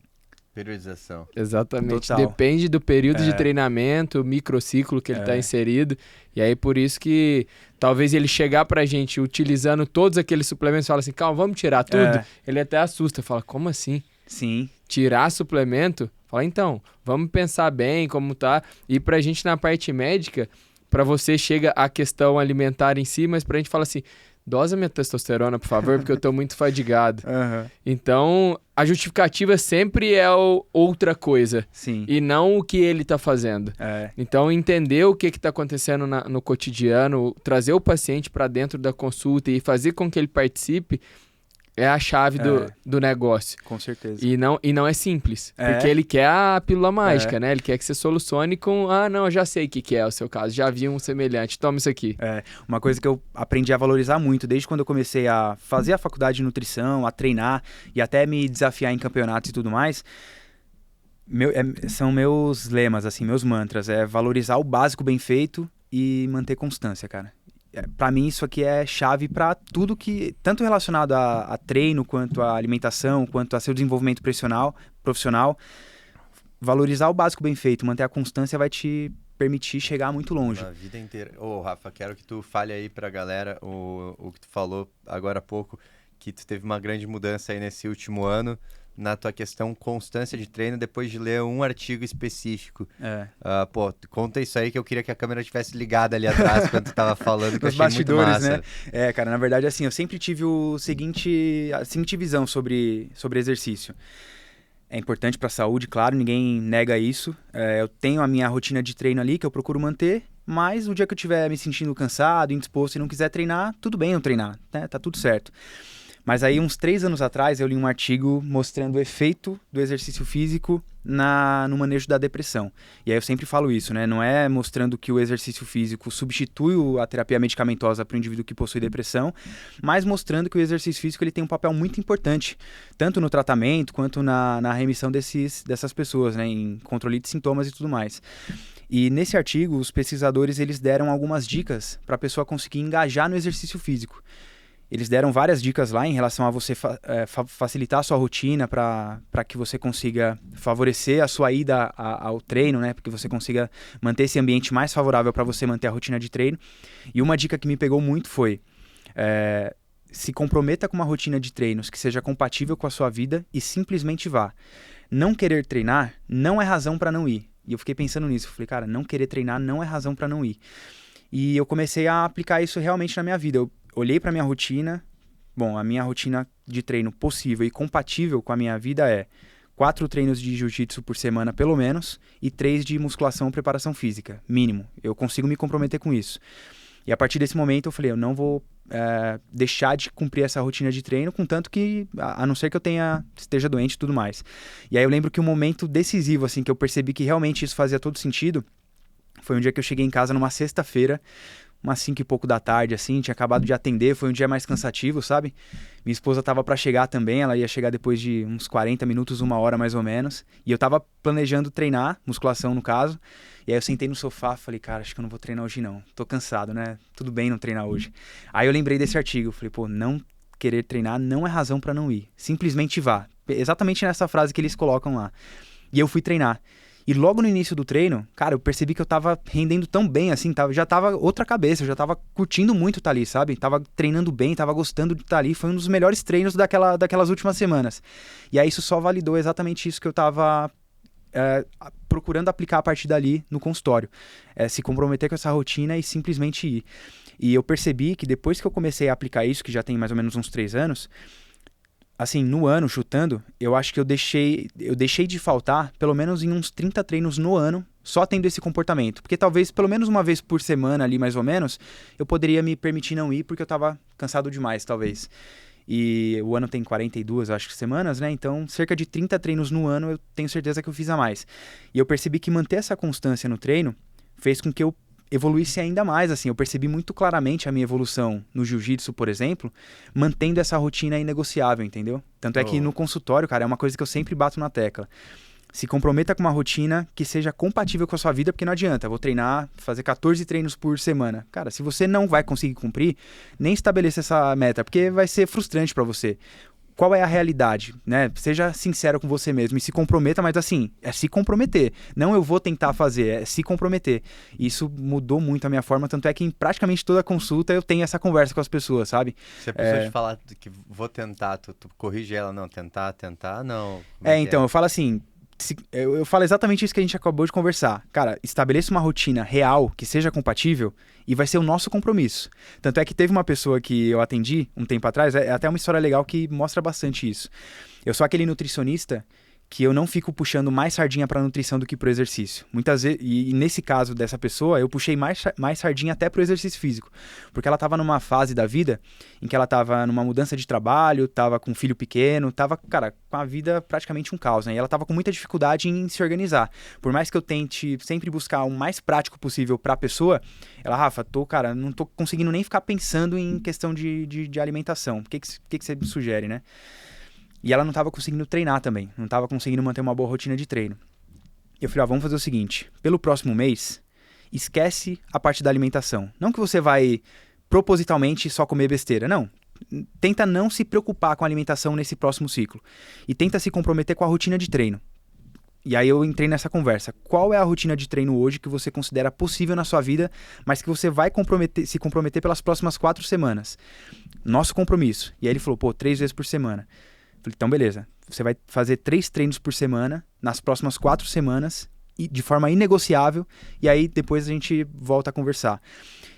Periodização. Exatamente. Total. Depende do período de treinamento, microciclo que ele está inserido. E aí, por isso que talvez ele chegar pra gente utilizando todos aqueles suplementos e fala assim, calma, vamos tirar tudo. Ele até assusta, fala, como assim? Sim. Tirar suplemento? Fala, então, vamos pensar bem como tá. E pra gente na parte médica, pra você chega a questão alimentar em si, mas pra gente fala assim, dosa minha testosterona, por favor, porque eu tô muito fadigado. Uhum. Então, a justificativa sempre é outra coisa. Sim. E não o que ele tá fazendo. Então, entender o que tá acontecendo no cotidiano, trazer o paciente para dentro da consulta e fazer com que ele participe é a chave do negócio. Com certeza. E não é simples. Porque ele quer a pílula mágica, né? Ele quer que você solucione com... não, eu já sei o que é o seu caso. Já vi um semelhante. Toma isso aqui. Uma coisa que eu aprendi a valorizar muito desde quando eu comecei a fazer a faculdade de nutrição, a treinar e até me desafiar em campeonatos e tudo mais... são meus lemas, assim, meus mantras. É valorizar o básico bem feito e manter constância, cara. Pra mim, isso aqui é chave pra tudo que... Tanto relacionado a treino, quanto a alimentação, quanto a seu desenvolvimento profissional. Valorizar o básico bem feito, manter a constância vai te permitir chegar muito longe. A vida inteira. Rafa, quero que tu fale aí pra galera o que tu falou agora há pouco, que tu teve uma grande mudança aí nesse último ano, na tua questão constância de treino depois de ler um artigo específico. Conta isso aí que eu queria que a câmera estivesse ligada ali atrás quando tu tava falando, que eu achei bastidores, muito massa. Né? Cara, na verdade, assim, eu sempre tive a seguinte visão sobre exercício. É importante para a saúde, claro, ninguém nega isso. Eu tenho a minha rotina de treino ali que eu procuro manter, mas o dia que eu estiver me sentindo cansado, indisposto e não quiser treinar, tudo bem não treinar, né? Tá tudo certo. Mas aí, uns 3 anos atrás, eu li um artigo mostrando o efeito do exercício físico no manejo da depressão. E aí eu sempre falo isso, né? Não é mostrando que o exercício físico substitui a terapia medicamentosa para o indivíduo que possui depressão, mas mostrando que o exercício físico ele tem um papel muito importante, tanto no tratamento quanto na remissão dessas pessoas, né? Em controle de sintomas e tudo mais. E nesse artigo, os pesquisadores eles deram algumas dicas para a pessoa conseguir engajar no exercício físico. Eles deram várias dicas lá em relação a você facilitar a sua rotina para que você consiga favorecer a sua ida ao treino, né? Para que você consiga manter esse ambiente mais favorável para você manter a rotina de treino. E uma dica que me pegou muito foi se comprometa com uma rotina de treinos que seja compatível com a sua vida e simplesmente vá. Não querer treinar não é razão para não ir. E eu fiquei pensando nisso. Eu falei, cara, não querer treinar não é razão para não ir. E eu comecei a aplicar isso realmente na minha vida. Eu olhei para minha rotina. Bom, a minha rotina de treino possível e compatível com a minha vida é 4 treinos de jiu-jitsu por semana, pelo menos, e 3 de musculação e preparação física, mínimo. Eu consigo me comprometer com isso. E a partir desse momento eu falei, eu não vou deixar de cumprir essa rotina de treino, contanto que, a não ser que eu esteja doente e tudo mais. E aí eu lembro que um momento decisivo, assim, que eu percebi que realmente isso fazia todo sentido, foi um dia que eu cheguei em casa numa sexta-feira, umas 5 e pouco da tarde, assim, tinha acabado de atender, foi um dia mais cansativo, sabe? Minha esposa tava pra chegar também, ela ia chegar depois de uns 40 minutos, 1 hora mais ou menos, e eu tava planejando treinar, musculação no caso, e aí eu sentei no sofá, falei, cara, acho que eu não vou treinar hoje não, tô cansado, né? Tudo bem não treinar hoje. Aí eu lembrei desse artigo, falei, pô, não querer treinar não é razão pra não ir, simplesmente vá. Exatamente nessa frase que eles colocam lá. E eu fui treinar. E logo no início do treino, cara, eu percebi que eu tava rendendo tão bem, assim, já tava outra cabeça, eu já tava curtindo muito estar ali, sabe? Tava treinando bem, tava gostando de estar ali, foi um dos melhores treinos daquelas últimas semanas. E aí isso só validou exatamente isso que eu tava procurando aplicar a partir dali no consultório. Se comprometer com essa rotina e simplesmente ir. E eu percebi que depois que eu comecei a aplicar isso, que já tem mais ou menos uns 3 anos... Assim, no ano, chutando, eu acho que eu deixei de faltar pelo menos em uns 30 treinos no ano, só tendo esse comportamento. Porque talvez pelo menos uma vez por semana ali, mais ou menos, eu poderia me permitir não ir porque eu tava cansado demais, talvez. E o ano tem 42, acho que, semanas, né? Então, cerca de 30 treinos no ano eu tenho certeza que eu fiz a mais. E eu percebi que manter essa constância no treino fez com que eu evoluísse ainda mais, assim, eu percebi muito claramente a minha evolução no jiu-jitsu, por exemplo, mantendo essa rotina inegociável, entendeu? Tanto é que no consultório, cara, é uma coisa que eu sempre bato na tecla. Se comprometa com uma rotina que seja compatível com a sua vida, porque não adianta, vou treinar, fazer 14 treinos por semana. Cara, se você não vai conseguir cumprir, nem estabeleça essa meta, porque vai ser frustrante pra você. Qual é a realidade, né? Seja sincero com você mesmo e se comprometa, mas assim, é se comprometer. Não eu vou tentar fazer, é se comprometer. Isso mudou muito a minha forma, tanto é que em praticamente toda consulta eu tenho essa conversa com as pessoas, sabe? Se a pessoa te falar que vou tentar, tu corrige ela, não, tentar, não. Então, eu falo assim, Eu falo exatamente isso que a gente acabou de conversar. Cara, estabeleça uma rotina real que seja compatível e vai ser o nosso compromisso. Tanto é que teve uma pessoa que eu atendi um tempo atrás, é até uma história legal que mostra bastante isso. Eu sou aquele nutricionista que eu não fico puxando mais sardinha para nutrição do que para o exercício. Muitas vezes, e nesse caso dessa pessoa, eu puxei mais sardinha até para o exercício físico, porque ela estava numa fase da vida em que ela estava numa mudança de trabalho, estava com um filho pequeno, estava, cara, com a vida praticamente um caos, né? E ela estava com muita dificuldade em se organizar. Por mais que eu tente sempre buscar o mais prático possível para a pessoa, ela, Rafa, cara, não tô conseguindo nem ficar pensando em questão de alimentação. O que você me sugere, né? E ela não estava conseguindo treinar também, não estava conseguindo manter uma boa rotina de treino. E eu falei, vamos fazer o seguinte, pelo próximo mês, esquece a parte da alimentação. Não que você vai propositalmente só comer besteira, não. Tenta não se preocupar com a alimentação nesse próximo ciclo. E tenta se comprometer com a rotina de treino. E aí eu entrei nessa conversa. Qual é a rotina de treino hoje que você considera possível na sua vida, mas que você vai se comprometer pelas próximas 4 semanas? Nosso compromisso. E aí ele falou, 3 vezes por semana. Falei, então beleza, você vai fazer 3 treinos por semana nas próximas 4 semanas, de forma inegociável, e aí depois a gente volta a conversar.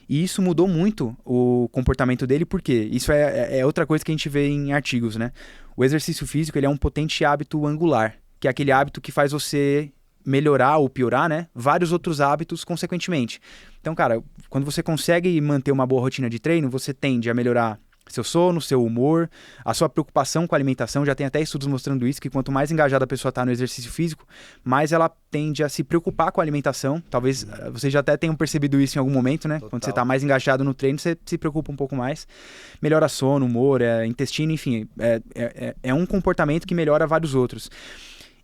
E isso mudou muito o comportamento dele, porque isso é outra coisa que a gente vê em artigos, né? O exercício físico, ele é um potente hábito angular, que é aquele hábito que faz você melhorar ou piorar, né? Vários outros hábitos consequentemente. Então, cara, quando você consegue manter uma boa rotina de treino, você tende a melhorar seu sono, seu humor, a sua preocupação com a alimentação. Já tem até estudos mostrando isso, que quanto mais engajada a pessoa está no exercício físico, mais ela tende a se preocupar com a alimentação. Talvez vocês já até tenham percebido isso em algum momento, né? Total. Quando você está mais engajado no treino, você se preocupa um pouco mais. Melhora sono, humor, intestino, enfim. É um comportamento que melhora vários outros.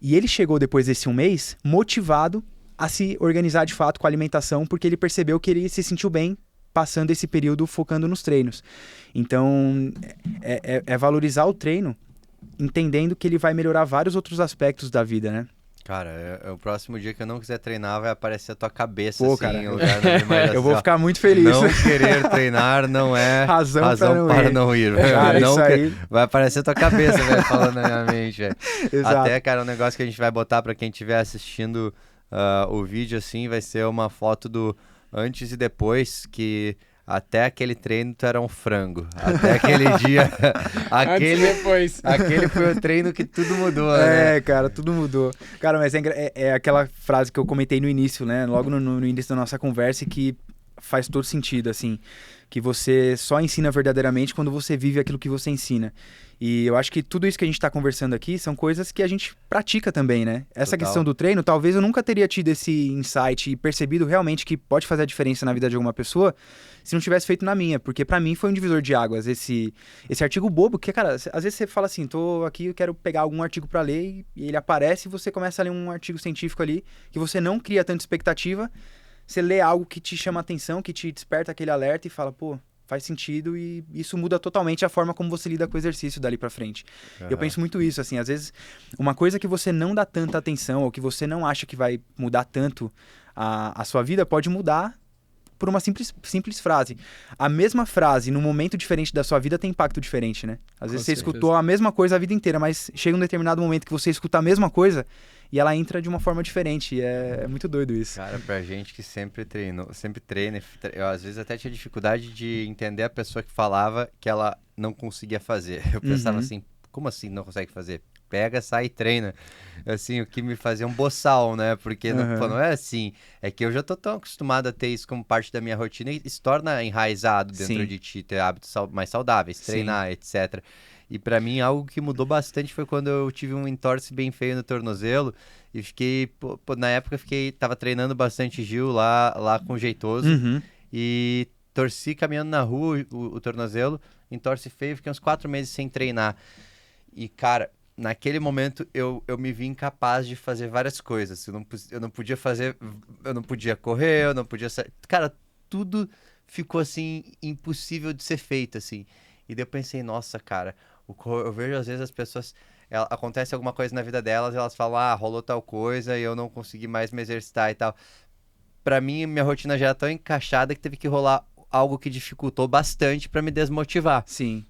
E ele chegou depois desse um mês motivado a se organizar de fato com a alimentação, porque ele percebeu que ele se sentiu bem passando esse período focando nos treinos. Então, é valorizar o treino, entendendo que ele vai melhorar vários outros aspectos da vida, né? Cara, o próximo dia que eu não quiser treinar, vai aparecer a tua cabeça, Pô, assim, cara, em lugar da imaginação. Eu vou ficar muito feliz. Não querer treinar não é razão para não ir. Cara, não isso aí... Vai aparecer a tua cabeça, velho, falando na minha mente, velho. Exato. Até, cara, um negócio que a gente vai botar pra quem estiver assistindo o vídeo, assim, vai ser uma foto do antes e depois, que até aquele treino tu era um frango. Até aquele dia... aquele foi o treino que tudo mudou, né? Cara, tudo mudou. Cara, mas é aquela frase que eu comentei no início, né? Logo no início da nossa conversa, que faz todo sentido, assim. Que você só ensina verdadeiramente quando você vive aquilo que você ensina. E eu acho que tudo isso que a gente está conversando aqui são coisas que a gente pratica também, né? Essa Total. questão do treino, talvez eu nunca teria tido esse insight e percebido realmente que pode fazer a diferença na vida de alguma pessoa se não tivesse feito na minha. Porque pra mim foi um divisor de águas esse artigo bobo, que, cara, às vezes você fala assim, tô aqui, eu quero pegar algum artigo pra ler e ele aparece e você começa a ler um artigo científico ali que você não cria tanta expectativa. Você lê algo que te chama atenção, que te desperta aquele alerta e fala, faz sentido, e isso muda totalmente a forma como você lida com o exercício dali pra frente. Uhum. Eu penso muito isso, assim, às vezes uma coisa que você não dá tanta atenção ou que você não acha que vai mudar tanto a sua vida pode mudar por uma simples frase. A mesma frase, num momento diferente da sua vida, tem impacto diferente, né? Às vezes você escutou a mesma coisa a vida inteira, mas chega um determinado momento que você escuta a mesma coisa e ela entra de uma forma diferente. É muito doido isso. Cara, pra gente que sempre treina, eu às vezes até tinha dificuldade de entender a pessoa que falava que ela não conseguia fazer. Eu pensava assim, como assim não consegue fazer? Pega, sai e treina. Assim, o que me fazia um boçal, né? Porque não é assim. É que eu já tô tão acostumado a ter isso como parte da minha rotina e se torna enraizado dentro de ti, ter hábitos mais saudáveis, treinar, etc. E pra mim, algo que mudou bastante foi quando eu tive um entorse bem feio no tornozelo e fiquei, na época, tava treinando bastante Gil lá com o Jeitoso e torci caminhando na rua o tornozelo, entorse feio, fiquei uns 4 meses sem treinar. E, cara, naquele momento eu me vi incapaz de fazer várias coisas. Eu não podia fazer, eu não podia correr, eu não podia... Cara, tudo ficou, assim, impossível de ser feito, assim. E daí eu pensei, nossa, cara, eu vejo às vezes as pessoas... Acontece alguma coisa na vida delas e elas falam, rolou tal coisa e eu não consegui mais me exercitar e tal. Pra mim, minha rotina já era tão encaixada que teve que rolar algo que dificultou bastante pra me desmotivar. Sim.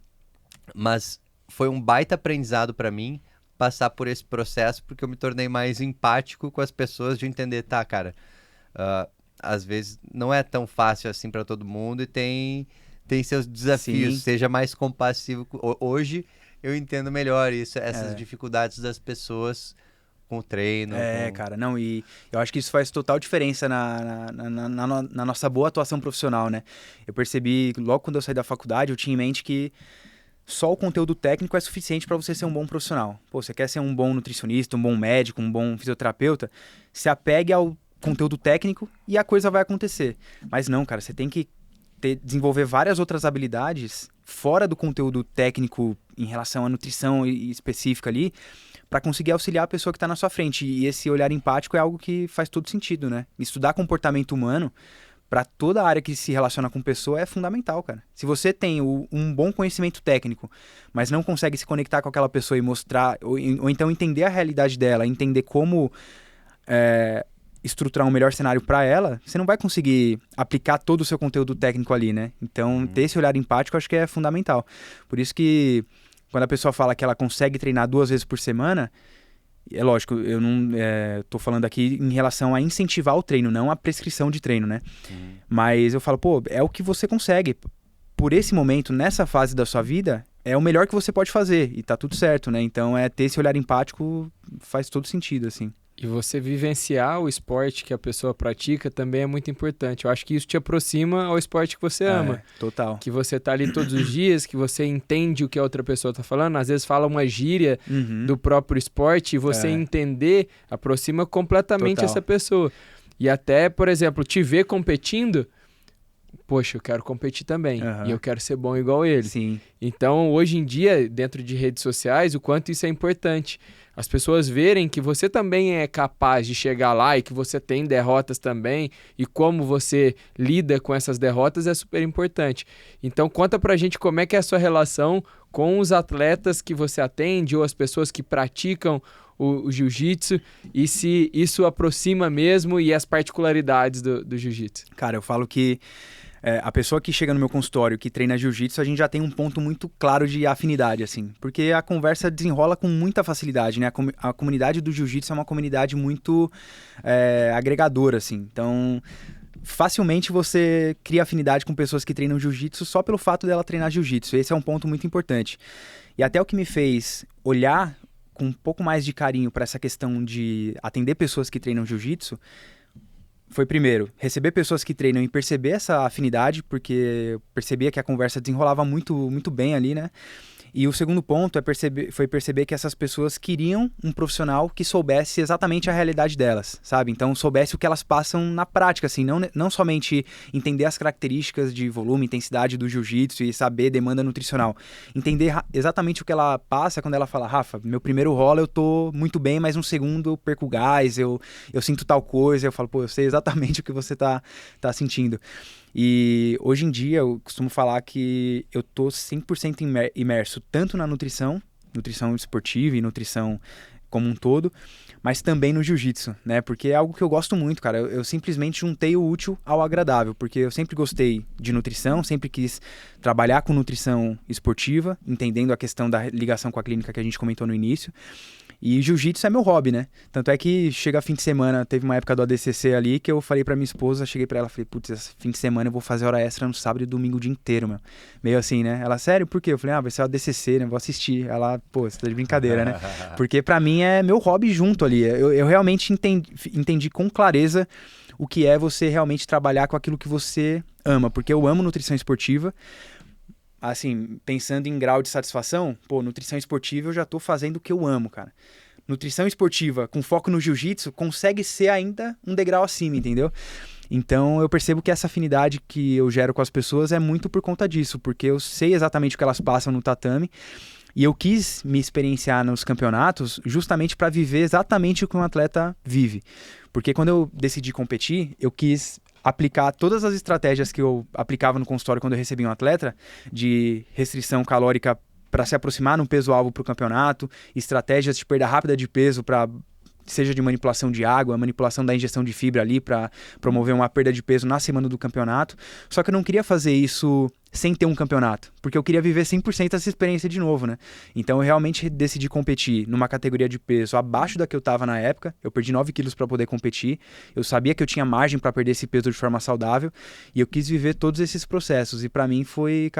Mas foi um baita aprendizado pra mim passar por esse processo porque eu me tornei mais empático com as pessoas, de entender, tá, cara, às vezes não é tão fácil assim para todo mundo e tem seus desafios. Sim. Seja mais compassivo. Hoje eu entendo melhor isso, essas dificuldades das pessoas com o treino. Cara, não, e eu acho que isso faz total diferença na nossa boa atuação profissional, né? Eu percebi, logo quando eu saí da faculdade, eu tinha em mente que só o conteúdo técnico é suficiente para você ser um bom profissional. Pô, você quer ser um bom nutricionista, um bom médico, um bom fisioterapeuta, se apegue ao conteúdo técnico e a coisa vai acontecer. Mas não, cara, você tem que desenvolver várias outras habilidades fora do conteúdo técnico em relação à nutrição específica ali, para conseguir auxiliar a pessoa que está na sua frente. E esse olhar empático é algo que faz todo sentido, né? Estudar comportamento humano para toda a área que se relaciona com pessoa é fundamental, cara. Se você tem um bom conhecimento técnico, mas não consegue se conectar com aquela pessoa e mostrar, ou então entender a realidade dela, entender como estruturar um melhor cenário para ela, você não vai conseguir aplicar todo o seu conteúdo técnico ali, né? Então, ter esse olhar empático eu acho que é fundamental. Por isso que quando a pessoa fala que ela consegue treinar 2 vezes por semana, é lógico, eu não tô falando aqui em relação a incentivar o treino, não a prescrição de treino, né? Mas eu falo, pô, é o que você consegue. Por esse momento, nessa fase da sua vida, é o melhor que você pode fazer e tá tudo certo, né? Então, ter esse olhar empático faz todo sentido, assim. E você vivenciar o esporte que a pessoa pratica também é muito importante. Eu acho que isso te aproxima ao esporte que você ama. Total. Que você tá ali todos os dias, que você entende o que a outra pessoa tá falando. Às vezes fala uma gíria do próprio esporte e você entender aproxima completamente essa pessoa. E até, por exemplo, te ver competindo, poxa, eu quero competir também. E eu quero ser bom igual ele. Sim. Então, hoje em dia, dentro de redes sociais, o quanto isso é importante. As pessoas verem que você também é capaz de chegar lá e que você tem derrotas também e como você lida com essas derrotas é super importante. Então, conta pra gente como é que é a sua relação com os atletas que você atende ou as pessoas que praticam o jiu-jitsu e se isso aproxima mesmo e as particularidades do jiu-jitsu. Cara, eu falo que a pessoa que chega no meu consultório, que treina jiu-jitsu, a gente já tem um ponto muito claro de afinidade, assim. Porque a conversa desenrola com muita facilidade, né? A comunidade do jiu-jitsu é uma comunidade muito agregadora, assim. Então, facilmente você cria afinidade com pessoas que treinam jiu-jitsu só pelo fato dela treinar jiu-jitsu. Esse é um ponto muito importante. E até o que me fez olhar com um pouco mais de carinho para essa questão de atender pessoas que treinam jiu-jitsu foi, primeiro, receber pessoas que treinam e perceber essa afinidade, porque eu percebia que a conversa desenrolava muito, muito bem ali, né? E o segundo ponto foi perceber que essas pessoas queriam um profissional que soubesse exatamente a realidade delas, sabe? Então, soubesse o que elas passam na prática, assim, não somente entender as características de volume, intensidade do jiu-jitsu e saber demanda nutricional. Entender exatamente o que ela passa quando ela fala, Rafa, meu primeiro rola eu tô muito bem, mas no segundo eu perco o gás, eu sinto tal coisa, eu falo, pô, eu sei exatamente o que você tá sentindo. E hoje em dia eu costumo falar que eu tô 100% imerso tanto na nutrição esportiva e nutrição como um todo, mas também no jiu-jitsu, né? Porque é algo que eu gosto muito, cara. Eu simplesmente juntei o útil ao agradável, porque eu sempre gostei de nutrição, sempre quis trabalhar com nutrição esportiva, entendendo a questão da ligação com a clínica que a gente comentou no início. E jiu-jitsu é meu hobby, né? Tanto é que chega fim de semana, teve uma época do ADCC ali que eu falei pra minha esposa, cheguei pra ela, falei, putz, esse fim de semana eu vou fazer hora extra no sábado e domingo o dia inteiro, meu. Meio assim, né? Ela, sério, por quê? Eu falei, vai ser o ADCC, né? Vou assistir. Ela, pô, você tá de brincadeira, né? Porque pra mim é meu hobby junto ali. Eu realmente entendi com clareza o que é você realmente trabalhar com aquilo que você ama. Porque eu amo nutrição esportiva. Assim, pensando em grau de satisfação, pô, nutrição esportiva eu já tô fazendo o que eu amo, cara. Nutrição esportiva com foco no jiu-jitsu consegue ser ainda um degrau acima, entendeu? Então eu percebo que essa afinidade que eu gero com as pessoas é muito por conta disso, porque eu sei exatamente o que elas passam no tatame e eu quis me experienciar nos campeonatos justamente para viver exatamente o que um atleta vive. Porque quando eu decidi competir, eu quis aplicar todas as estratégias que eu aplicava no consultório quando eu recebia um atleta, de restrição calórica para se aproximar no peso-alvo para o campeonato, estratégias de perda rápida de peso para seja de manipulação de água, manipulação da injeção de fibra ali para promover uma perda de peso na semana do campeonato. Só que eu não queria fazer isso sem ter um campeonato, porque eu queria viver 100% essa experiência de novo, né? Então eu realmente decidi competir numa categoria de peso abaixo da que eu tava na época. Eu perdi 9 quilos para poder competir. Eu sabia que eu tinha margem para perder esse peso de forma saudável e eu quis viver todos esses processos. E para mim foi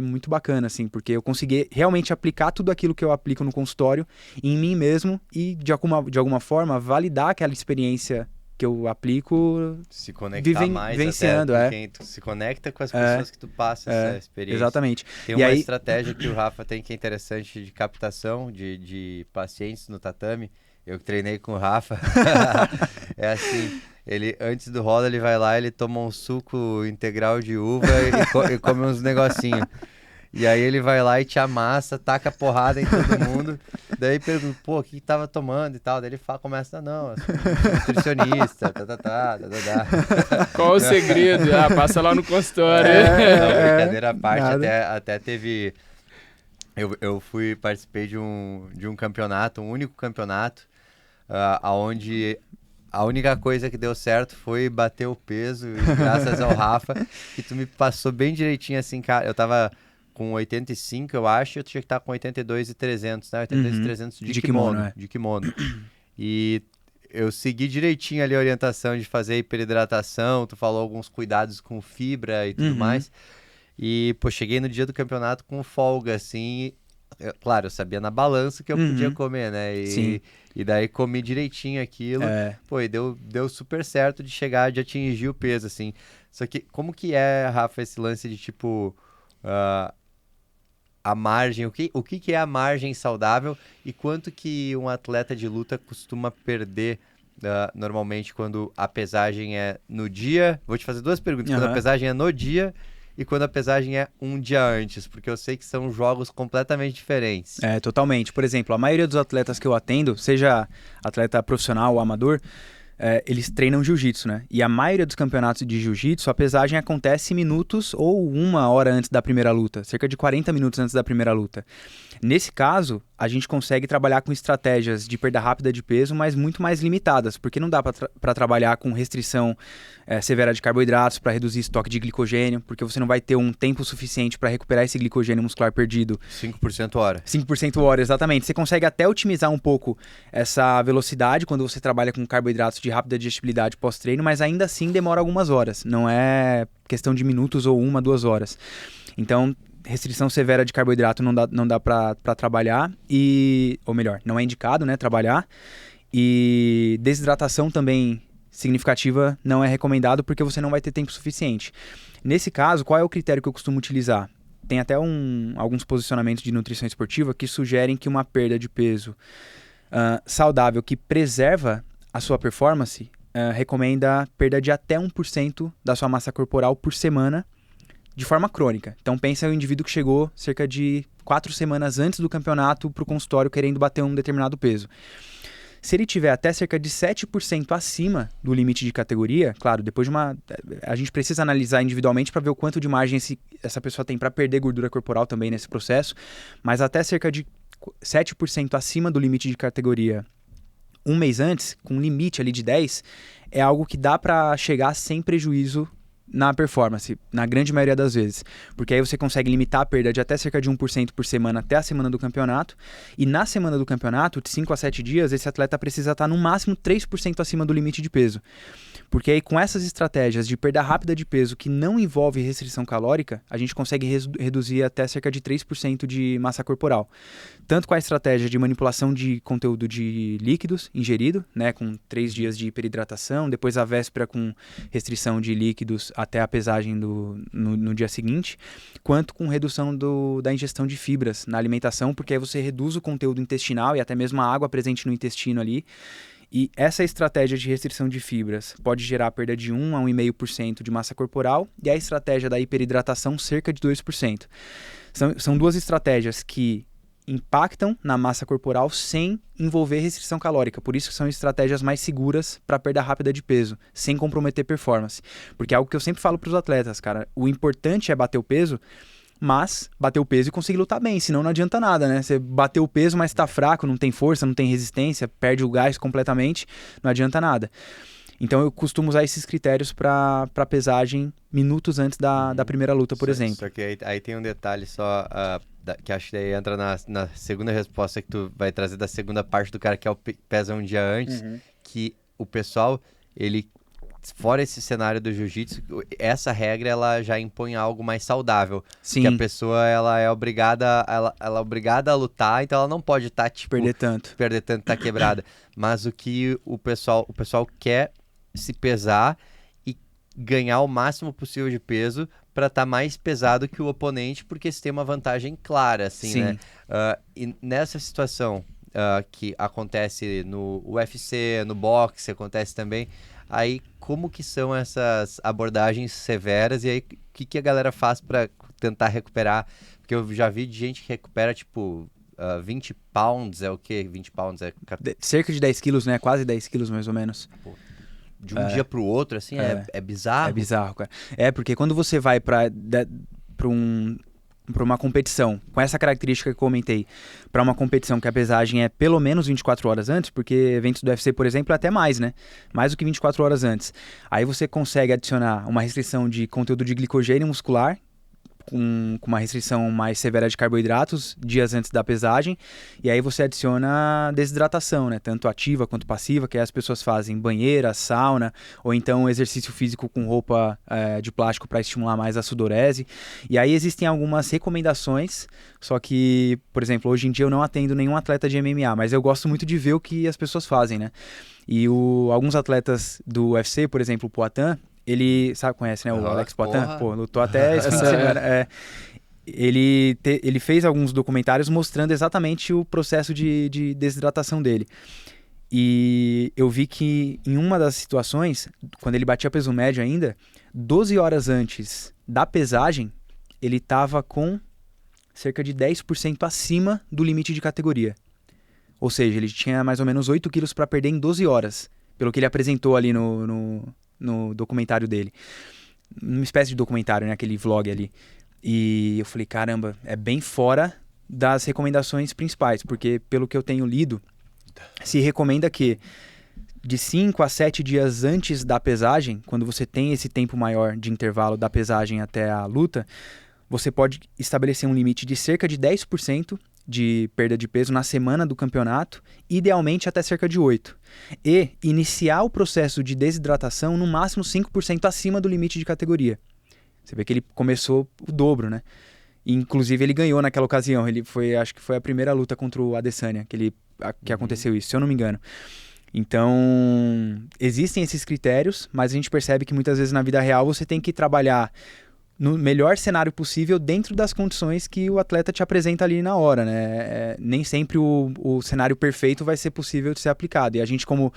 muito bacana, assim, porque eu consegui realmente aplicar tudo aquilo que eu aplico no consultório em mim mesmo e de alguma forma validar aquela experiência que eu aplico, se conectar mais vivenciando, até com quem tu se conecta com as pessoas que tu passa essa experiência. Exatamente. Tem uma estratégia que o Rafa tem que é interessante de captação de pacientes no tatame. Eu que treinei com o Rafa. É assim, ele antes do roda ele vai lá, ele toma um suco integral de uva e come uns negocinhos. E aí ele vai lá e te amassa, taca porrada em todo mundo. Daí pergunta, pô, o que tava tomando e tal? Daí ele começa, não, eu sou nutricionista, Qual o segredo? Passa lá no consultório. Não, brincadeira à parte, até teve... Eu participei de um campeonato, um único campeonato, onde a única coisa que deu certo foi bater o peso, e graças ao Rafa, que tu me passou bem direitinho assim, cara, eu tava... com 85, eu acho, eu tinha que estar com 82,300, né? 82,300 de kimono. De kimono. E eu segui direitinho ali a orientação de fazer hiperidratação, tu falou alguns cuidados com fibra e tudo mais. E, pô, cheguei no dia do campeonato com folga, assim... Claro, eu sabia na balança que eu podia comer, né? E daí comi direitinho aquilo. Pô, e deu super certo de chegar, de atingir o peso, assim. Só que, como que é, Rafa, esse lance de, tipo... a margem, o que é a margem saudável e quanto que um atleta de luta costuma perder normalmente quando a pesagem é no dia? Vou te fazer duas perguntas, quando a pesagem é no dia e quando a pesagem é um dia antes, porque eu sei que são jogos completamente diferentes. Totalmente. Por exemplo, a maioria dos atletas que eu atendo, seja atleta profissional ou amador, eles treinam jiu-jitsu, né? E a maioria dos campeonatos de jiu-jitsu, a pesagem acontece minutos ou 1 hora antes da primeira luta, cerca de 40 minutos antes da primeira luta. Nesse caso, a gente consegue trabalhar com estratégias de perda rápida de peso, mas muito mais limitadas, porque não dá para trabalhar com restrição severa de carboidratos para reduzir estoque de glicogênio, porque você não vai ter um tempo suficiente para recuperar esse glicogênio muscular perdido. 5% hora. 5% hora, exatamente. Você consegue até otimizar um pouco essa velocidade quando você trabalha com carboidratos de rápida digestibilidade pós-treino, mas ainda assim demora algumas horas. Não é questão de minutos ou 1, 2 horas. Então, restrição severa de carboidrato não dá para trabalhar, ou melhor, não é indicado, né, trabalhar. E desidratação também significativa não é recomendado porque você não vai ter tempo suficiente. Nesse caso, qual é o critério que eu costumo utilizar? Tem até alguns posicionamentos de nutrição esportiva que sugerem que uma perda de peso saudável que preserva a sua performance recomenda perda de até 1% da sua massa corporal por semana de forma crônica. Então pensa em um indivíduo que chegou cerca de 4 semanas antes do campeonato para o consultório querendo bater um determinado peso. Se ele tiver até cerca de 7% acima do limite de categoria, claro, depois a gente precisa analisar individualmente para ver o quanto de margem essa pessoa tem para perder gordura corporal também nesse processo, mas até cerca de 7% acima do limite de categoria um mês antes, com um limite ali de 10, é algo que dá para chegar sem prejuízo na performance, na grande maioria das vezes. Porque aí você consegue limitar a perda de até cerca de 1% por semana até a semana do campeonato. E na semana do campeonato, de 5 a 7 dias, esse atleta precisa estar no máximo 3% acima do limite de peso. Porque aí com essas estratégias de perda rápida de peso que não envolve restrição calórica, a gente consegue reduzir até cerca de 3% de massa corporal. Tanto com a estratégia de manipulação de conteúdo de líquidos ingerido, né, com 3 dias de hiperidratação, depois a véspera com restrição de líquidos até a pesagem no dia seguinte, quanto com redução da ingestão de fibras na alimentação, porque aí você reduz o conteúdo intestinal e até mesmo a água presente no intestino ali. E essa estratégia de restrição de fibras pode gerar perda de 1 a 1,5% de massa corporal e a estratégia da hiperidratação cerca de 2%. São duas estratégias que impactam na massa corporal sem envolver restrição calórica. Por isso que são estratégias mais seguras para perda rápida de peso, sem comprometer performance. Porque é algo que eu sempre falo para os atletas, cara. O importante é bater o peso, mas bater o peso e conseguir lutar bem, senão não adianta nada, né? Você bateu o peso, mas tá fraco, não tem força, não tem resistência, perde o gás completamente, não adianta nada. Então eu costumo usar esses critérios para pesagem minutos antes da primeira luta, por exemplo. Só que aí tem um detalhe só, que acho que daí entra na segunda resposta que tu vai trazer da segunda parte do cara que é o pesa um dia antes, que o pessoal, ele, fora esse cenário do jiu-jitsu, essa regra ela já impõe algo mais saudável. Sim. Que a pessoa ela é obrigada, ela é obrigada a lutar, então ela não pode estar perder tanto, tá quebrada. Mas o que o pessoal quer se pesar e ganhar o máximo possível de peso para estar mais pesado que o oponente, porque você tem uma vantagem clara, assim, Sim. né? E nessa situação que acontece no UFC, no boxe, acontece também, aí como que são essas abordagens severas e aí o que a galera faz para tentar recuperar? Porque eu já vi de gente que recupera, tipo, 20 pounds, é o quê? 20 pounds é... cerca de 10 quilos, né? Quase 10 quilos, mais ou menos. De um dia pro outro, assim, é bizarro. É bizarro, cara. Porque quando você vai para uma competição, com essa característica que eu comentei, para uma competição que a pesagem é pelo menos 24 horas antes, porque eventos do UFC, por exemplo, é até mais, né? Mais do que 24 horas antes. Aí você consegue adicionar uma restrição de conteúdo de glicogênio muscular, com uma restrição mais severa de carboidratos dias antes da pesagem, e aí você adiciona desidratação, né? Tanto ativa quanto passiva, que as pessoas fazem banheira, sauna, ou então exercício físico com roupa de plástico para estimular mais a sudorese. E aí existem algumas recomendações, só que, por exemplo, hoje em dia eu não atendo nenhum atleta de MMA, mas eu gosto muito de ver o que as pessoas fazem, né? E alguns atletas do UFC, por exemplo, o Poatan, ele, conhece, né, o Alex Poatan? Pô, lutou até esse fim de semana. Ele fez alguns documentários mostrando exatamente o processo de desidratação dele. E eu vi que em uma das situações, quando ele batia peso médio ainda, 12 horas antes da pesagem, ele estava com cerca de 10% acima do limite de categoria. Ou seja, ele tinha mais ou menos 8 quilos para perder em 12 horas, pelo que ele apresentou ali no documentário dele. Uma espécie de documentário, né? Aquele vlog ali. E eu falei, caramba, é bem fora das recomendações principais, porque pelo que eu tenho lido, se recomenda que de 5 a 7 dias antes da pesagem, quando você tem esse tempo maior de intervalo da pesagem até a luta, você pode estabelecer um limite de cerca de 10% de perda de peso na semana do campeonato, idealmente até cerca de 8%. E iniciar o processo de desidratação no máximo 5% acima do limite de categoria. Você vê que ele começou o dobro, né? Inclusive ele ganhou naquela ocasião. Acho que foi a primeira luta contra o Adesanya que aconteceu isso, se eu não me engano. Então, existem esses critérios, mas a gente percebe que muitas vezes na vida real você tem que trabalhar no melhor cenário possível dentro das condições que o atleta te apresenta ali na hora, né? Nem sempre o cenário perfeito vai ser possível de ser aplicado. E a gente, como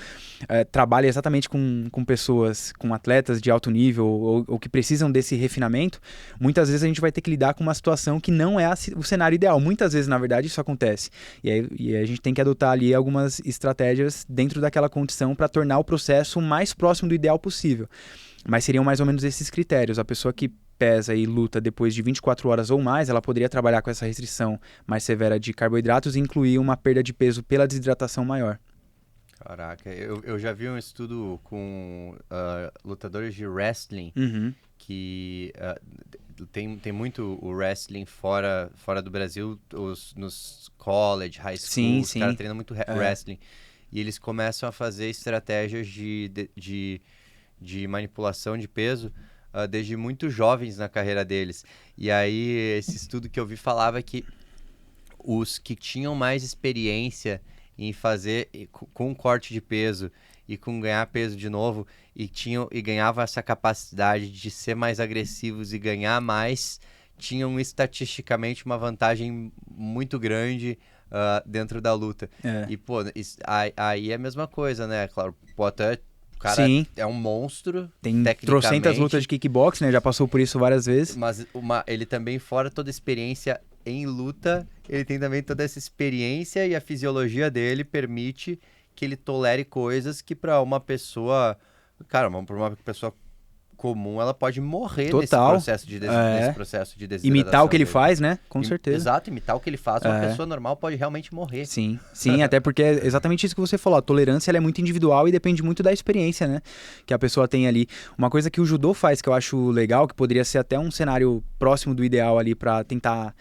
trabalha exatamente com pessoas, com atletas de alto nível ou que precisam desse refinamento, muitas vezes a gente vai ter que lidar com uma situação que não é o cenário ideal. Muitas vezes, na verdade, isso acontece. E a gente tem que adotar ali algumas estratégias dentro daquela condição para tornar o processo o mais próximo do ideal possível. Mas seriam mais ou menos esses critérios. A pessoa que pesa e luta depois de 24 horas ou mais, ela poderia trabalhar com essa restrição mais severa de carboidratos e incluir uma perda de peso pela desidratação maior. Caraca, eu já vi um estudo com lutadores de wrestling que tem muito o wrestling fora do Brasil, nos college, high school, os caras treinam muito wrestling. E eles começam a fazer estratégias de manipulação de peso desde muito jovens na carreira deles. E aí, esse estudo que eu vi falava que os que tinham mais experiência em fazer com corte de peso e com ganhar peso de novo e ganhavam essa capacidade de ser mais agressivos e ganhar mais, tinham estatisticamente uma vantagem muito grande dentro da luta. E, pô, aí é a mesma coisa, né? Claro, o cara é um monstro. Tem trocentas lutas de kickbox, né? Já passou por isso várias vezes. Mas ele também, fora toda a experiência em luta, ele tem também toda essa experiência e a fisiologia dele permite que ele tolere coisas que para uma pessoa... Cara, para uma pessoa comum, ela pode morrer Total. nesse processo de desidratação. Imitar o que ele faz, né? Com certeza. Exato, imitar o que ele faz, uma pessoa normal pode realmente morrer. Sim, até porque é exatamente isso que você falou. A tolerância ela é muito individual e depende muito da experiência, né? Que a pessoa tem ali. Uma coisa que o judô faz que eu acho legal, que poderia ser até um cenário próximo do ideal ali para tentar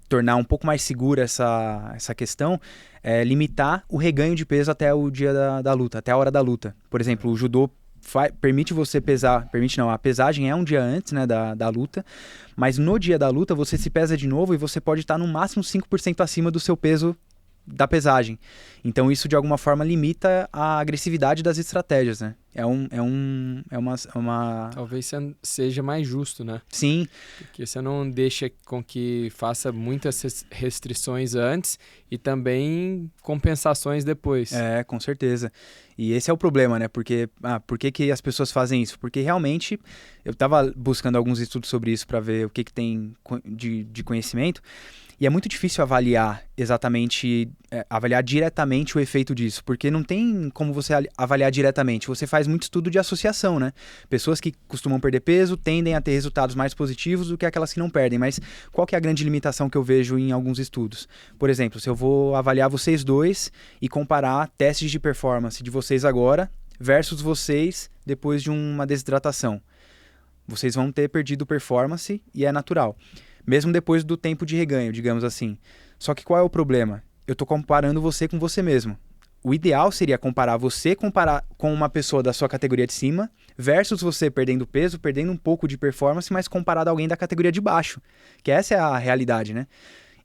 tornar um pouco mais segura essa questão, é limitar o reganho de peso até o dia da luta, até a hora da luta. Por exemplo, o judô permite você pesar, a pesagem é um dia antes, né, da luta, mas no dia da luta você se pesa de novo e você pode estar no máximo 5% acima do seu peso da pesagem. Então isso de alguma forma limita a agressividade das estratégias, né? É uma... Talvez seja mais justo, né? Sim. Porque você não deixa com que faça muitas restrições antes e também compensações depois. É, com certeza. E esse é o problema, né? Porque, por que as pessoas fazem isso? Porque realmente, eu estava buscando alguns estudos sobre isso para ver o que tem de conhecimento. E é muito difícil avaliar diretamente o efeito disso, porque não tem como você avaliar diretamente. Você faz muito estudo de associação, né? Pessoas que costumam perder peso tendem a ter resultados mais positivos do que aquelas que não perdem. Mas qual que é a grande limitação que eu vejo em alguns estudos? Por exemplo, se eu vou avaliar vocês dois e comparar testes de performance de vocês agora versus vocês depois de uma desidratação. Vocês vão ter perdido performance e é natural. Mesmo depois do tempo de reganho, digamos assim. Só que qual é o problema? Eu estou comparando você com você mesmo. O ideal seria comparar com uma pessoa da sua categoria de cima versus você perdendo peso, perdendo um pouco de performance, mas comparado a alguém da categoria de baixo. Que essa é a realidade, né?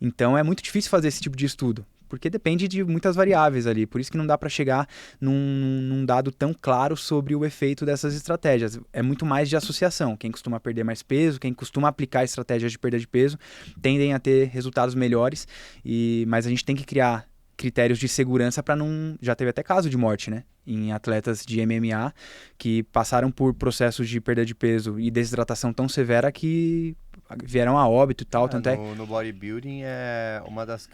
Então é muito difícil fazer esse tipo de estudo, porque depende de muitas variáveis ali. Por isso que não dá para chegar num dado tão claro sobre o efeito dessas estratégias. É muito mais de associação. Quem costuma perder mais peso, quem costuma aplicar estratégias de perda de peso, tendem a ter resultados melhores. Mas a gente tem que criar critérios de segurança para não... Já teve até caso de morte, né? Em atletas de MMA que passaram por processos de perda de peso e desidratação tão severa que vieram a óbito e tal. No bodybuilding é uma das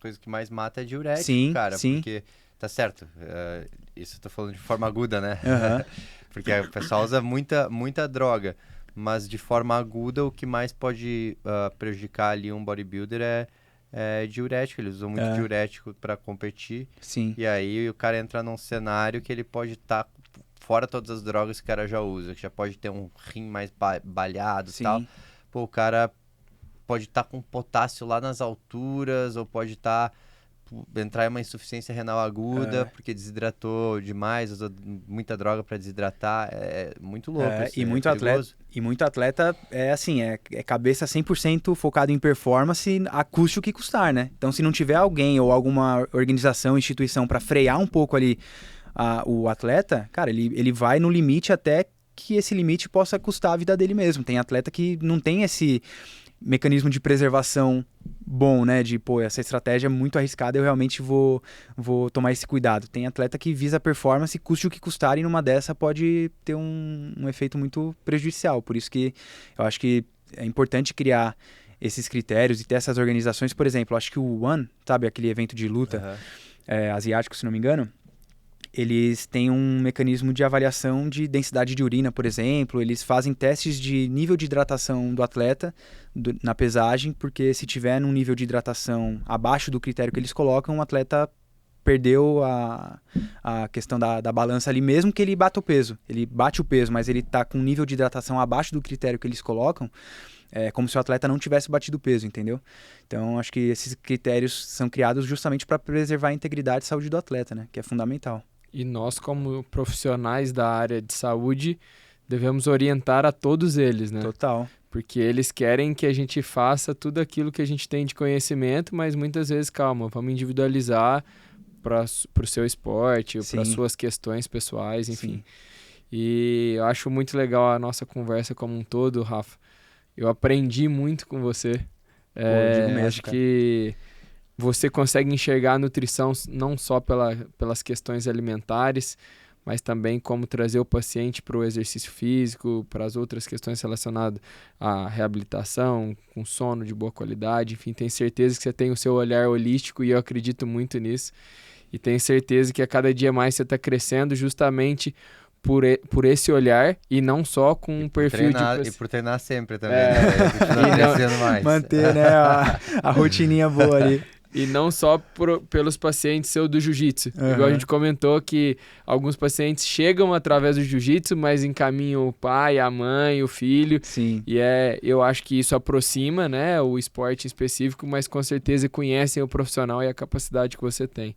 coisas que mais mata é diurético, sim, cara. Sim. Porque, tá certo, isso eu tô falando de forma aguda, né? Uhum. Porque o pessoal usa muita droga, mas de forma aguda o que mais pode prejudicar ali um bodybuilder é diurético. Eles usam muito diurético para competir. Sim. E aí o cara entra num cenário que ele pode estar fora todas as drogas que o cara já usa, que já pode ter um rim mais balhado e tal. Pô, o cara pode estar com potássio lá nas alturas, ou pode entrar em uma insuficiência renal aguda, porque desidratou demais, usou muita droga para desidratar. É muito louco isso, e muito atleta é assim, é cabeça 100% focado em performance, a custe o que custar, né? Então, se não tiver alguém ou alguma organização, instituição para frear um pouco ali o atleta, cara, ele vai no limite até que esse limite possa custar a vida dele mesmo. Tem atleta que não tem esse mecanismo de preservação bom, né? De, essa estratégia é muito arriscada, eu realmente vou tomar esse cuidado. Tem atleta que visa performance, custe o que custar, e numa dessa pode ter um efeito muito prejudicial. Por isso que eu acho que é importante criar esses critérios e ter essas organizações. Por exemplo, eu acho que o ONE, sabe, aquele evento de luta asiático, se não me engano, eles têm um mecanismo de avaliação de densidade de urina, por exemplo. Eles fazem testes de nível de hidratação do atleta na pesagem, porque se tiver num nível de hidratação abaixo do critério que eles colocam, o atleta perdeu a questão da balança ali, mesmo que ele bata o peso. Ele bate o peso, mas ele está com um nível de hidratação abaixo do critério que eles colocam, é como se o atleta não tivesse batido o peso, entendeu? Então, acho que esses critérios são criados justamente para preservar a integridade e saúde do atleta, né? Que é fundamental. E nós, como profissionais da área de saúde, devemos orientar a todos eles, né? Total. Porque eles querem que a gente faça tudo aquilo que a gente tem de conhecimento, mas muitas vezes, calma, vamos individualizar para o seu esporte, para as suas questões pessoais, enfim. Sim. E eu acho muito legal a nossa conversa como um todo, Rafa. Eu aprendi muito com você. Digo mesmo, acho que você consegue enxergar a nutrição não só pelas questões alimentares, mas também como trazer o paciente para o exercício físico, para as outras questões relacionadas à reabilitação, com sono de boa qualidade. Enfim, tenho certeza que você tem o seu olhar holístico e eu acredito muito nisso. E tenho certeza que a cada dia mais você está crescendo justamente por esse olhar e não só com um perfil treinar, de... E por treinar sempre também, né? Continuar crescendo mais. Manter, né, a rotininha boa ali. E não só pelos pacientes seu do jiu-jitsu. Igual a gente comentou que alguns pacientes chegam através do jiu-jitsu, mas encaminham o pai, a mãe, o filho. Sim. E eu acho que isso aproxima, né, o esporte específico, mas com certeza conhecem o profissional e a capacidade que você tem.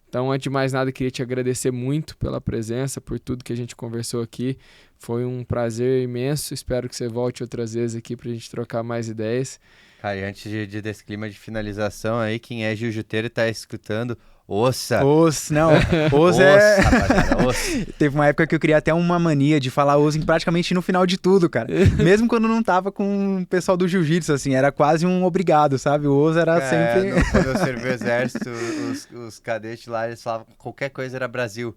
Então, antes de mais nada, queria te agradecer muito pela presença, por tudo que a gente conversou aqui. Foi um prazer imenso. Espero que você volte outras vezes aqui pra gente trocar mais ideias. Cara, e antes desse clima de finalização aí, quem é jiu-jiteiro e tá escutando, ossa! Osso é... rapaziada, osso. Teve uma época que eu queria até uma mania de falar osso praticamente no final de tudo, cara. Mesmo quando não tava com o pessoal do jiu-jitsu, assim, era quase um obrigado, sabe? O osso era sempre... Quando eu servi o exército, os cadetes lá, eles falavam qualquer coisa era Brasil.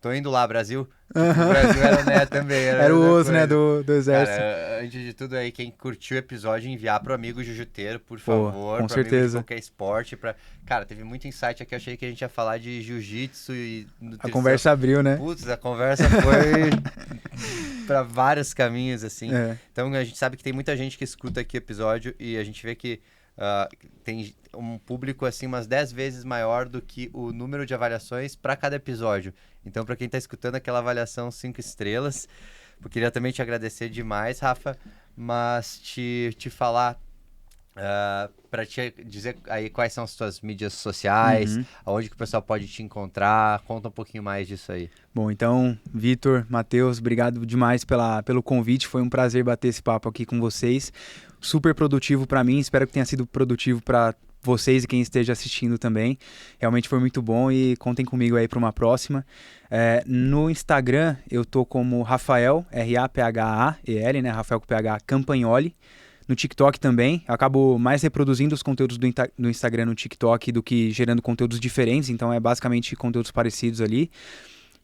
Tô indo lá, Brasil. O Brasil era, né, também. Era o osso, né, do exército. Cara, antes de tudo aí, quem curtiu o episódio, enviar pro amigo jiu-jiteiro, por favor. Com pro certeza. Amigo de qualquer esporte. Cara, teve muito insight aqui, achei que a gente ia falar de jiu-jitsu e nutrição. A conversa abriu, né? Putz, a conversa foi pra vários caminhos, assim. Então, a gente sabe que tem muita gente que escuta aqui o episódio e a gente vê que tem um público assim umas 10 vezes maior do que o número de avaliações para cada episódio. Então, para quem está escutando aquela avaliação 5 estrelas, eu queria também te agradecer demais, Rafa, mas te falar, para te dizer aí quais são as tuas mídias sociais, aonde que o pessoal pode te encontrar, conta um pouquinho mais disso aí. Bom, então, Vitor, Matheus, obrigado demais pelo convite, foi um prazer bater esse papo aqui com vocês. Super produtivo para mim, espero que tenha sido produtivo para vocês e quem esteja assistindo também. Realmente foi muito bom e contem comigo aí para uma próxima. No Instagram eu tô como Rafael, R-A-P-H-A-E-L, né? Rafael com PH Campagnoli. No TikTok também, eu acabo mais reproduzindo os conteúdos do Instagram no TikTok do que gerando conteúdos diferentes, então é basicamente conteúdos parecidos ali.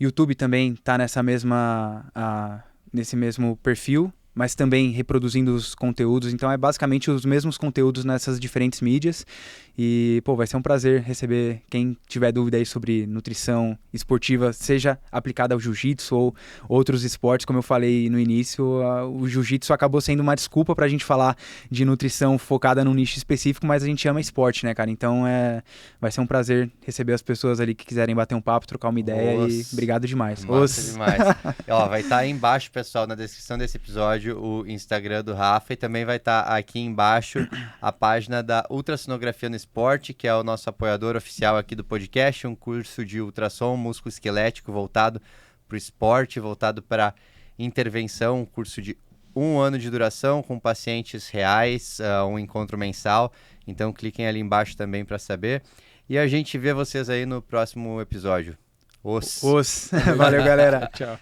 YouTube também tá nesse mesmo perfil, mas também reproduzindo os conteúdos, então é basicamente os mesmos conteúdos nessas diferentes mídias. E, vai ser um prazer receber quem tiver dúvida aí sobre nutrição esportiva, seja aplicada ao jiu-jitsu ou outros esportes. Como eu falei no início, o jiu-jitsu acabou sendo uma desculpa pra gente falar de nutrição focada num nicho específico, mas a gente ama esporte, né, cara? Então vai ser um prazer receber as pessoas ali que quiserem bater um papo, trocar uma ideia e obrigado demais. Massa demais. Vai estar aí embaixo, pessoal, na descrição desse episódio, o Instagram do Rafa e também vai estar aqui embaixo a página da Ultrassonografia no Esporte, que é o nosso apoiador oficial aqui do podcast, um curso de ultrassom músculo-esquelético voltado para o esporte, voltado para intervenção, um curso de 1 ano de duração com pacientes reais, um encontro mensal. Então cliquem ali embaixo também para saber. E a gente vê vocês aí no próximo episódio. Valeu, galera. Tchau.